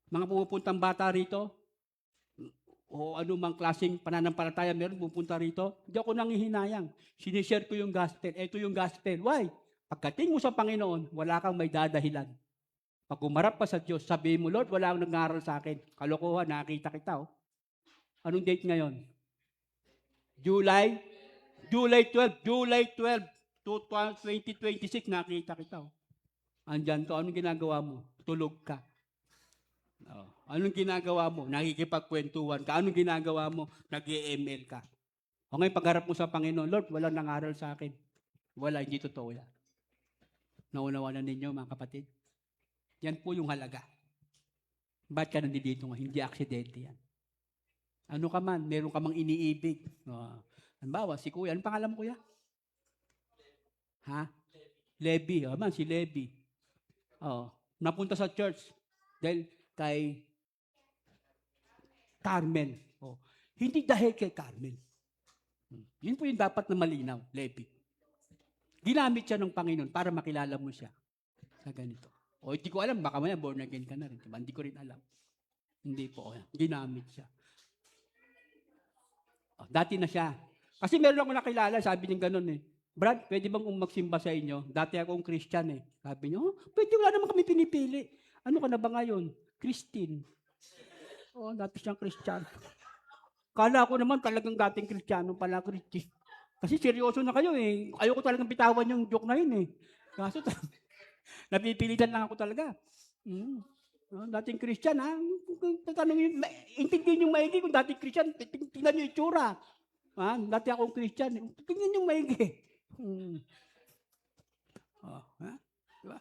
Speaker 5: Mga pumupuntang bata rito, o anumang klaseng pananampalataya meron, pupunta rito, hindi ako nanghihinayang. Sinishare ko yung gospel. Ito yung gospel. Why? Pagdating mo sa Panginoon, wala kang may dadahilan. Pag umarap pa sa Diyos, sabihin mo, Lord, wala akong nag-aaral sa akin. Kalokohan, nakita kita. Oh. Anong date ngayon? July 12, 2026, nakita kita. Oh. Andyan to, anong ginagawa mo? Tulog ka. Oh. Anong ginagawa mo? Nakikipagkwentuhan ka. Anong ginagawa mo? Nag-EML ka. O ngayon, pagharap mo sa Panginoon, Lord, walang nang-aral sa akin. Wala, hindi totoo yan. Naunawa na ninyo, mga kapatid. Yan po yung halaga. Ba't ka nandito nga? Hindi aksidente yan. Ano ka man, meron ka mang iniibig. Halimbawa, si Kuya, anong pangalan mo, Kuya? Ha? Levi. O man, si Levi. Napunta sa church dahil kay Carmen. Hindi dahil kay Carmen. Yun po yung dapat na malinaw, Levi. Ginamit siya ng Panginoon para makilala mo siya sa ganito. Hindi ko alam, baka maya born again ka na rin. Diba? Hindi ko rin alam. Hindi po. Ginamit siya. Dati na siya. Kasi meron ako nakilala, sabi niya ganun eh. Brad, pwede bang magsimba sa inyo? Dati akong Christian eh. Sabi niya, pwede, wala naman kami pinipili. Ano ka na ba ngayon? Christine. Dati siyang Christian. Kala ko naman talagang dating Kristiyano pala, Christine. Kasi seryoso na kayo eh. Ayoko talagang bitawan yung joke na yun eh. Kaso napipilitan lang ako talaga. Dating Christian ha. Tatanungin, intindihin yung maigi kung dating Christian, tingnan niyo yung itsura. Dati akong Christian, tingnan yung maigi. Diba?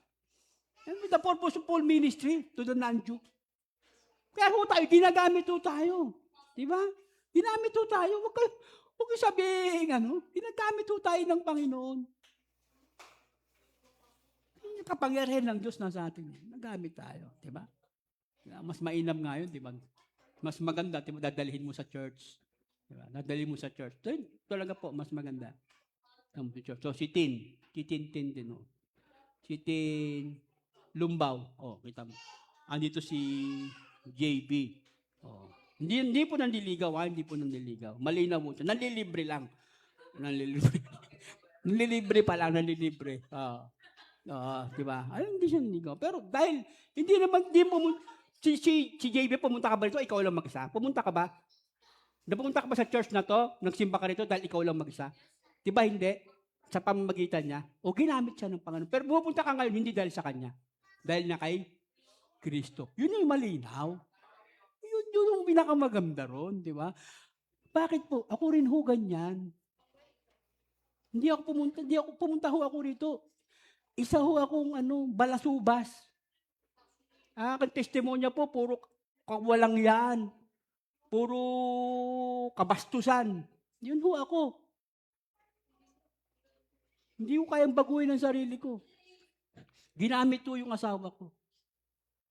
Speaker 5: And with the purpose of Paul ministry to the non-Jew. Kaya tayo, ginagamit tayo. Diba? Ginamit tayo. Huwag yung sabihin, ginagamit tayo ng Panginoon. Yung kapangyarihan ng Diyos nasa atin. Nagamit tayo. Diba? Mas mainam nga yun, diba? Mas maganda, diba? Dadalhin mo sa church. Diba? Dadalhin mo sa church. So, talaga po, mas maganda. So, si Tin din. Si Tin Lumbaw. Kita mo. Andito si JB. Hindi po nanliligaw, hindi po nanliligaw. Malinaw po siya. Nanlilibre lang. Nanlilibre pa lang, nanlilibre. Diba? Hindi siya nanliligaw. Pero dahil, hindi mo, si JB pumunta ka ba rito, ikaw lang mag-isa? Pumunta ka ba? Napunta ka ba sa church na to, nagsimba ka rito dahil ikaw lang mag-isa? Diba hindi? Sa pamamagitan niya, ginamit siya ng Panginoon. Pero pupunta ka ngayon, hindi dahil sa Kanya. Dahil na kay Kristo. Yun yung malinaw. Yun yung pinakamaganda ron, di ba? Bakit po? Ako rin ho ganyan. Hindi ako pumunta ako rito. Isa ho akong balasubas. Ang testimonya po, puro kawalang yan. Puro kabastusan. Yun ho ako. Hindi ko kayang baguhin ang sarili ko. Ginamit ko yung asawa ko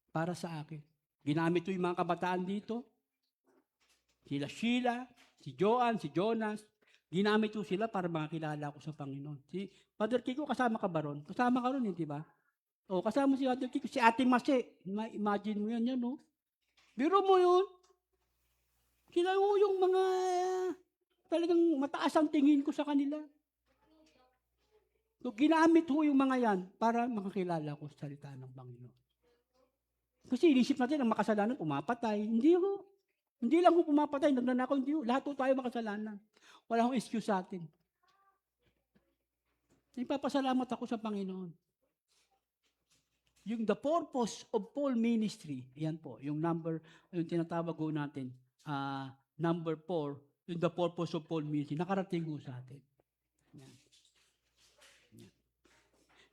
Speaker 5: para sa akin. Ginamit ko yung mga kabataan dito. Sila Sheila, si Joanne, si Jonas. Ginamit ko sila para makakilala ko sa Panginoon. Si Father Kiko, kasama ka ba ron? Kasama ka ron, di ba? Kasama si Father Kiko, si Ating Mase. Imagine mo yan, no? Biro mo yun. Sila yung mga talagang mataas ang tingin ko sa kanila. So, ginamit ho yung mga yan para makakilala ko sa salita ng Panginoon. Kasi inisip natin ang makasalanan, pumapatay. Hindi ho. Hindi lang ho pumapatay, nagnanakaw, hindi ho. Lahat ho tayo makasalanan. Wala hong excuse sa atin. Ipapasalamat ako sa Panginoon. Yung the purpose of Paul ministry, yan po, yung tinatawag ho natin, number 4, yung the purpose of Paul ministry, nakarating ho sa atin. Yan.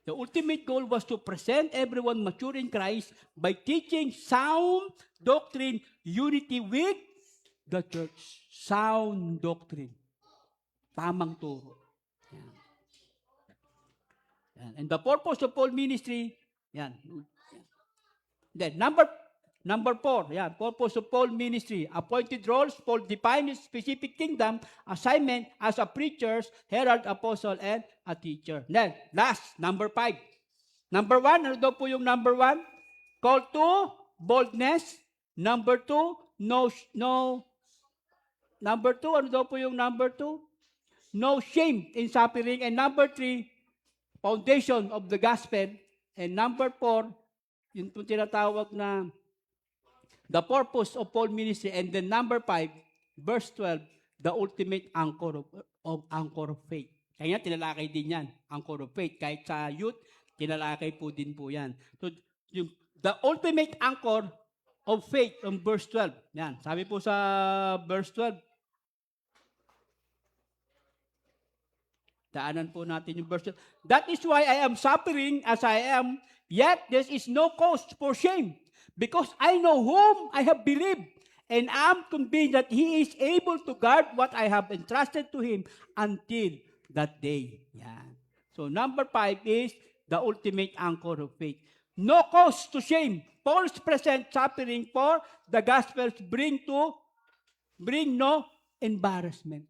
Speaker 5: The ultimate goal was to present everyone mature in Christ by teaching sound doctrine, unity with the church. Sound doctrine. Tamang turo. Yan. And the purpose of Paul ministry, yan. Then, number 4, yan, purpose of Paul ministry. Appointed roles, Paul defined his specific kingdom, assignment as a preacher, herald, apostle, and a teacher. Then, last, number 5. Number 1, ano daw po yung number 1? Call to boldness. Number 2, number 2, ano daw po yung number 2? No shame in suffering. And number 3, foundation of the gospel. And number 4, yung tinatawag na the purpose of Paul ministry. And then number 5, verse 12, the ultimate anchor of faith. Kaya tinalakay din yan, anchor of faith. Kahit sa youth, tinalakay po din po yan. So, the ultimate anchor of faith on verse 12. Yan, sabi po sa verse 12. Daanan po natin yung verse 12. That is why I am suffering as I am, yet there is no cause for shame. Because I know whom I have believed, and am convinced that He is able to guard what I have entrusted to Him until that day. Yan. So number 5 is the ultimate anchor of faith. No cause to shame. Paul's present suffering for the gospel bring no embarrassment.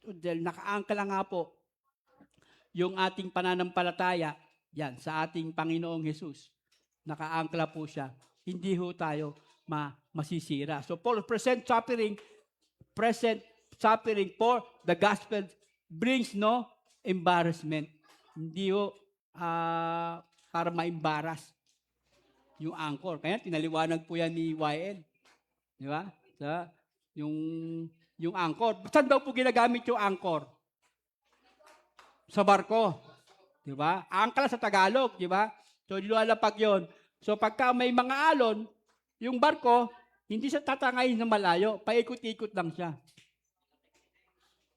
Speaker 5: So, dahil nakaangkla nga po yung ating pananampalataya, yan, sa ating Panginoong Jesus. Nakaangkla po siya. Hindi ho tayo masisira. So Paul's present suffering for the gospel brings no embarrassment. Hindi ho para ma-embarrass yung anchor. Kaya tinaliwanag po yan ni YL. Di ba? Yung anchor. Saan daw po ginagamit yung anchor? Sa barko. Di ba? Angkla sa Tagalog. Di ba? So, nilalapag yun. So, pagka may mga alon, yung barko, hindi siya tatangayin na malayo. Paikot-ikot lang siya.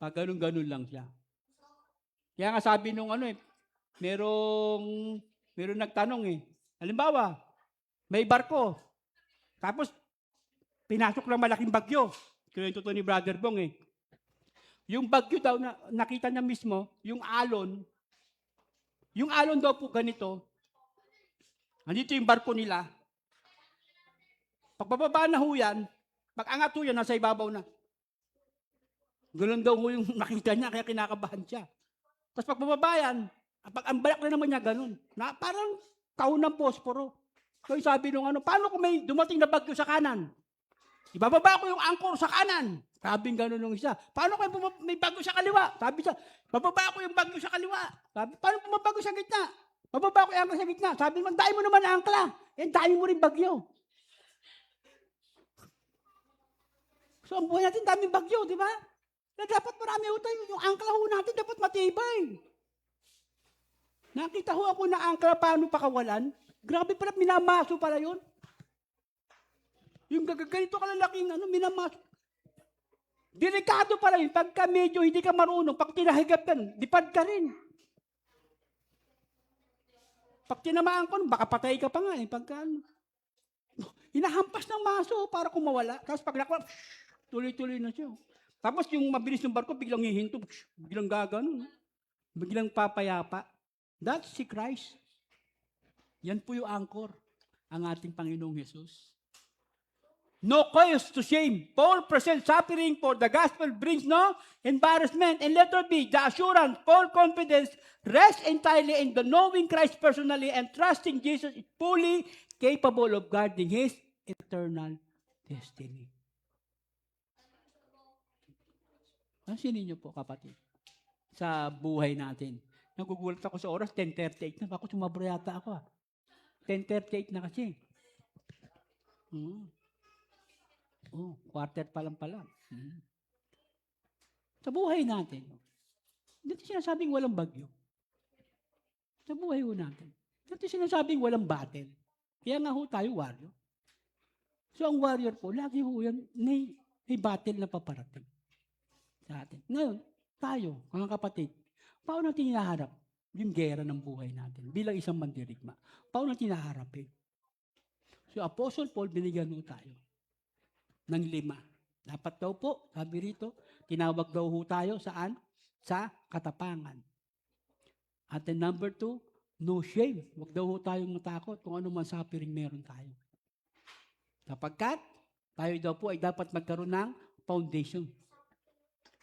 Speaker 5: Pag ganun-ganun lang siya. Kaya nga sabi nung merong nagtanong halimbawa, may barko. Tapos, pinasok ng malaking bagyo. Kaya yung totoo ni Brother Bong Yung bagyo daw, nakita niya mismo, yung alon daw po ganito. Nandito yung barko nila. Pagbababa na ho yan, pag-angat ho yan, nasa ibabaw na. Ganun daw ho yung nakita niya, kaya kinakabahan siya. Tapos pagbababa yan, pag-ambalak na naman niya ganun. Na parang kahon ng posporo. So sabi nung paano kung may dumating na bagyo sa kanan? Ibababa ko yung angkor sa kanan. Sabi ganun nung isa. Paano kung may bagyo sa kaliwa? Sabi siya, bababa ko yung bagyo sa kaliwa. Sabi, paano kung may bagyo sa gitna? Bababa ko yung angkla sa gitna. Sabi naman, dahil mo naman ang angkla. Dahil mo rin bagyo. So ang buhay natin, daming bagyo, di ba? Na dapat marami ho tayo. Yung angkla ho natin, dapat matibay. Nakita ho ako na angkla paano pakawalan. Grabe pala, minamaso pala yun. Yung ganito kalalaking minamaso. Delikado pala yun. Pagka medyo hindi ka marunong, pag tinahigap ka, lipad ka rin. Pag tinamaan ko, baka patay ka pa nga Pagka, hinahampas ng maso para kumawala. Tapos pag nakuha, tuloy-tuloy na siya. Tapos yung mabilis ng barko, biglang hihinto, biglang gagano. Biglang papayapa. That's si Christ. Yan po yung anchor, ang ating Panginoong Jesus. No cause to shame. Paul present suffering for the gospel brings no embarrassment. And letter B, the assurance, Paul confidence, rest entirely in the knowing Christ personally and trusting Jesus is fully capable of guarding His eternal destiny. Pansinin niyo po, kapatid, sa buhay natin. Nagugulat ako sa oras, 10:38 na. Ako sumabra yata ako 10:38 na kasi. Quarter pa lang pala. Sa buhay natin, hindi sinasabing walang bagyo. Sa buhay ho natin, hindi sinasabing walang battle. Kaya nga ho tayo warrior. So ang warrior po, lagi ho yan, may battle na paparating sa atin. Ngayon, tayo, mga kapatid, paano natin hinaharap yung gera ng buhay natin bilang isang mandirigma? Paano natin hinaharapin? So Apostle Paul, binigyan ho tayo ng 5. Dapat daw po, sabi rito, tinawag daw ho tayo saan? Sa katapangan. At then number 2, no shame. Huwag daw ho tayong matakot kung ano man suffering meron tayo. Sapagkat, tayo daw po ay dapat magkaroon ng foundation.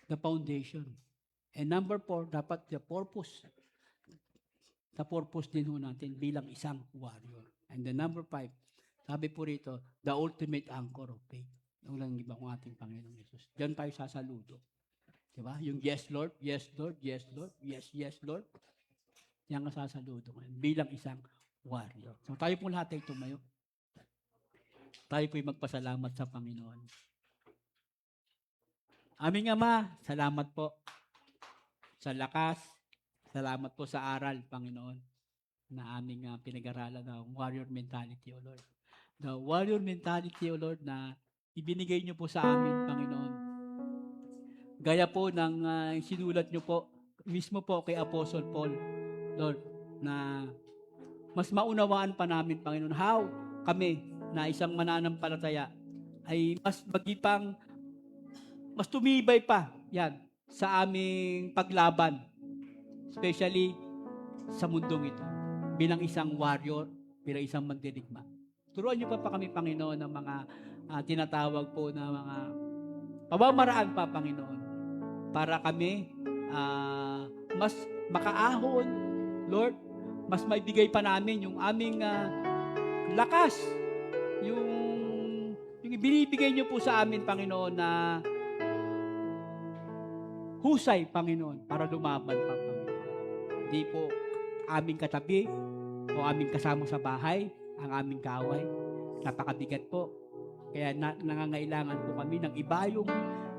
Speaker 5: The foundation. And number 4, dapat the purpose. The purpose din ho natin bilang isang warrior. And then number 5, sabi po rito, the ultimate anchor of faith. Yung lang iba kong ating Panginoong Jesus. Diyan tayo sasaludo. Diba? Yung yes, Lord, yes, Lord, yes, Lord, yes, yes, Lord. Yan ang sasaludo ngayon bilang isang warrior. So tayo po lahat ay tumayo. Tayo po'y magpasalamat sa Panginoon. Aming Ama, salamat po sa lakas. Salamat po sa aral, Panginoon, na aming pinag-aralan ng warrior mentality, O Lord. The warrior mentality, O Lord, na ibinigay niyo po sa amin, Panginoon. Gaya po ng sinulat niyo po, mismo po kay Apostle Paul, Lord, na mas maunawaan pa namin, Panginoon, how kami na isang mananampalataya ay mas tumibay pa yan sa aming paglaban, especially sa mundong ito, bilang isang warrior, bilang isang mandirigma. Turuan niyo pa kami, Panginoon, ng mga tinatawag po na mga pamamaraan pa, Panginoon, para kami mas makaahon, Lord, mas maibigay pa namin yung aming lakas, yung binibigay niyo po sa amin, Panginoon, na husay, Panginoon, para lumaban pa, Panginoon. Hindi po aming katabi o aming kasama sa bahay ang aming kaaway. Napakabigat po. Kaya nangangailangan po kami ng iba yung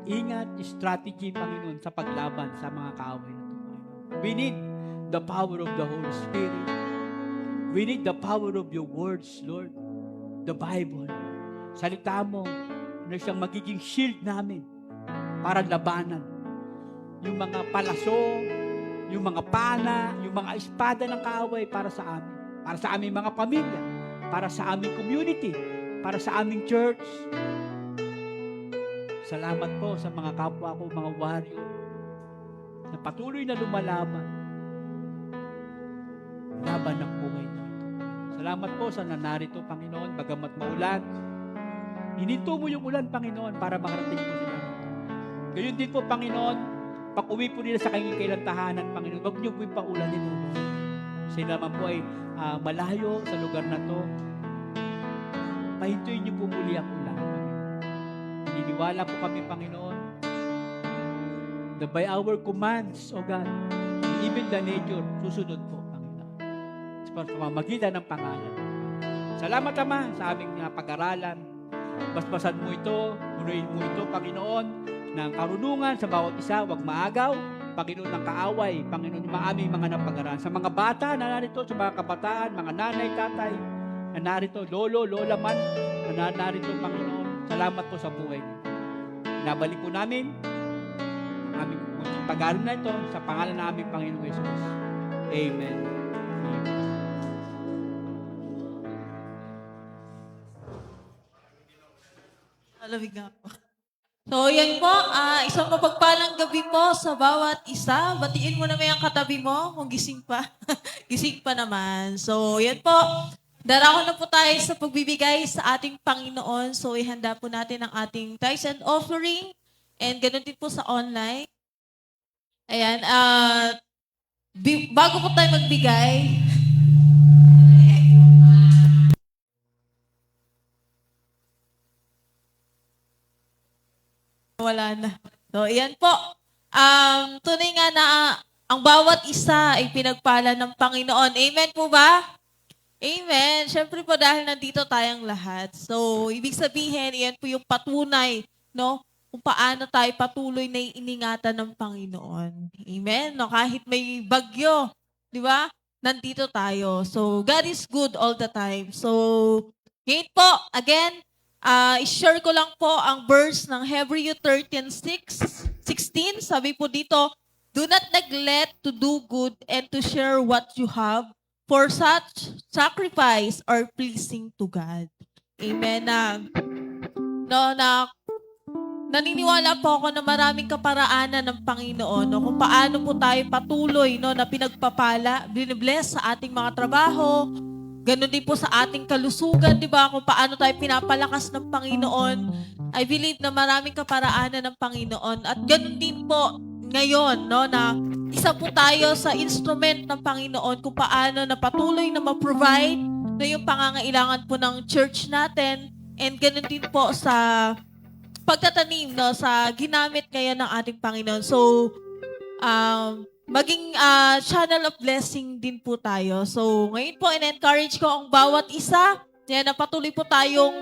Speaker 5: ingat, strategy, Panginoon, sa paglaban sa mga kaaway na ito, Panginoon. We need the power of the Holy Spirit. We need the power of your words, Lord. The Bible. Salita mo na siyang magiging shield namin para labanan yung mga palaso, yung mga pana, yung mga espada ng kaaway para sa amin. Para sa aming mga pamilya, para sa aming community, para sa aming church. Salamat po sa mga kapwa ko, mga warrior, na patuloy na lumalaban. Laban ng buhay na ito. Salamat po sa nanarito, Panginoon, bagamat maulan. Hininto mo yung ulan, Panginoon, para makarating po sila. Gayon din po, Panginoon, pag-uwi po nila sa kailang tahanan, Panginoon, huwag niyo po yung paulanin mo. Sila naman po ay malayo sa lugar na to. Pahintuin niyo po muli ang ulan, Panginoon. Naniniwala po kami, Panginoon, that by our commands, O God, even the nature, susunod po, Panginoon. Sa pamamagitan ng pangalan. Salamat, Ama, sa aming pag-aralan. Basbasan mo ito, punuin mo ito, Panginoon, ng karunungan sa bawat isa, huwag maagaw, Panginoon ng kaaway, Panginoon yung aming mga napag-aralan. Sa mga bata na narito, sa mga kabataan, mga nanay, tatay, na narito, lolo, lola man, na narito, Panginoon, salamat po sa buhay niyo. Nabalik po namin ang aming pag-aaral na ito sa pangalan ng aming Panginoon Jesus. Amen. Amen.
Speaker 3: Malamig nga po. So, yan po. Isang mapagpalang gabi po sa bawat isa. Batiin mo naman yung katabi mo kung gising pa. Gising pa naman. So, yan po. Darako na po tayo sa pagbibigay sa ating Panginoon. So, ihanda po natin ang ating tithes and offering. And ganun din po sa online. Ayan. Bago po tayo magbigay, wala na. So, iyan po. Tunay nga na ang bawat isa ay pinagpala ng Panginoon. Amen po ba? Amen. Siyempre po dahil nandito tayong lahat. So, ibig sabihin, iyan po yung patunay, no? Kung paano tayo patuloy na iningatan ng Panginoon. Amen? No? Kahit may bagyo, di ba? Nandito tayo. So, God is good all the time. So, ngayon po, again, i-share ko lang po ang verse ng Hebrews 13:16. Sabi po dito, do not neglect to do good and to share what you have, for such sacrifice are pleasing to God. Amen. Naniniwala po ako na maraming kaparaanan ng Panginoon, no, kung paano po tayo patuloy, no, na pinagpapala, binibless sa ating mga trabaho. Ganon din po sa ating kalusugan, di ba? Kung paano tayo pinapalakas ng Panginoon. I believe na maraming kaparaanan ng Panginoon. At ganon din po ngayon, no, na isa po tayo sa instrument ng Panginoon kung paano na patuloy na ma-provide na yung pangangailangan po ng church natin. And ganon din po sa pagtatanim, no, sa ginamit ngayon ng ating Panginoon. So, maging channel of blessing din po tayo. So, ngayon po, in-encourage ko ang bawat isa na patuloy po tayong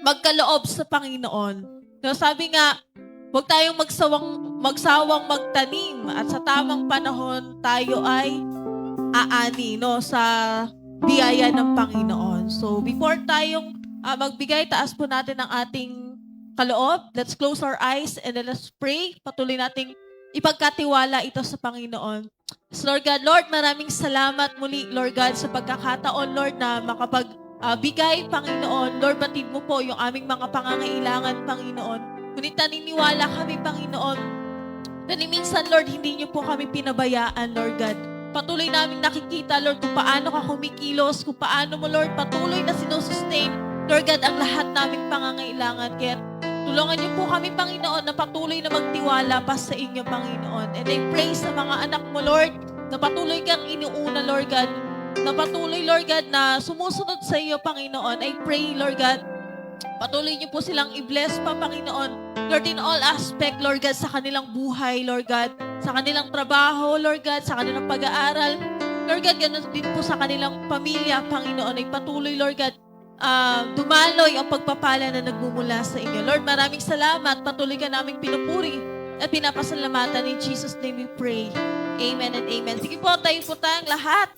Speaker 3: magkaloob sa Panginoon. So, sabi nga, huwag tayong magsawang magtanim at sa tamang panahon tayo ay aani, no, sa biyaya ng Panginoon. So, before tayong magbigay, taas po natin ang ating kaloob. Let's close our eyes and then let's pray. Patuloy nating ipagkatiwala ito sa Panginoon. So Lord God, Lord, maraming salamat muli, Lord God, sa pagkakataon, Lord, na bigay, Panginoon. Lord, batid mo po yung aming mga pangangailangan, Panginoon. Ngunit naniniwala kami, Panginoon, na ni minsan, Lord, hindi niyo po kami pinabayaan, Lord God. Patuloy namin nakikita, Lord, kung paano ka kumikilos, kung paano mo, Lord, patuloy na sinusustain, Lord God, ang lahat naming pangangailangan. Kaya tulungan niyo po kami, Panginoon, na patuloy na magtiwala pa sa inyo, Panginoon. And I pray sa mga anak mo, Lord, na patuloy kang inuuna, Lord God, na patuloy, Lord God, na sumusunod sa iyo, Panginoon. I pray, Lord God, patuloy niyo po silang i-bless pa, Panginoon. Lord, in all aspect, Lord God, sa kanilang buhay, Lord God, sa kanilang trabaho, Lord God, sa kanilang pag-aaral. Lord God, ganun din po sa kanilang pamilya, Panginoon, ay patuloy, Lord God, dumaloy ang pagpapala na nagmumula sa inyo. Lord, maraming salamat. Patuloy ka naming pinupuri at pinapasalamatan. In Jesus' name we pray. Amen and amen. Sige po, tayo po tayong lahat.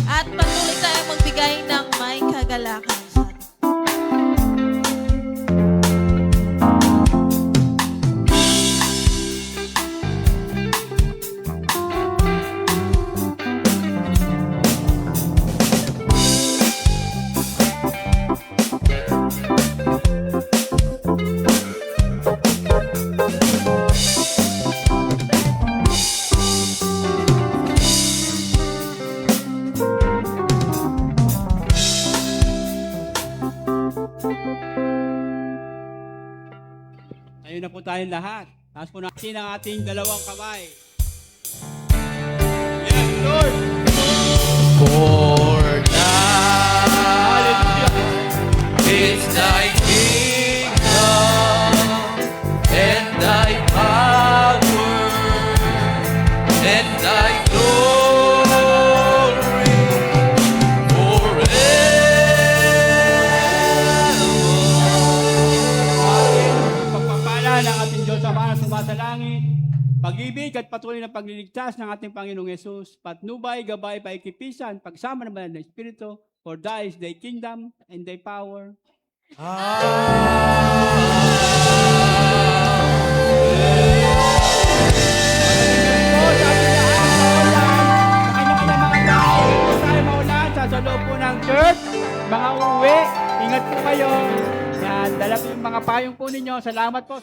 Speaker 3: At patuloy tayong magbigay ng may kagalakan sa atin.
Speaker 5: Tayo na po tayong lahat. Taas po natin ang ating dalawang kamay.
Speaker 4: Yes, Lord!
Speaker 6: For thine is thy kingdom and thy power and thy glory forever.
Speaker 5: Pagpapala ng ating Diyos Ama na sumasalangit, pag-ibig at patuloy na pagliligtas ng ating Panginoong Yesus, patnubay, gabay, paikipisan, pagsama ng banal na Espiritu, for thy is thy kingdom and thy power. Sa loob po ng church, mga uwi, ingat po kayo. Yan, dala po yung mga payong po ninyo. Salamat po.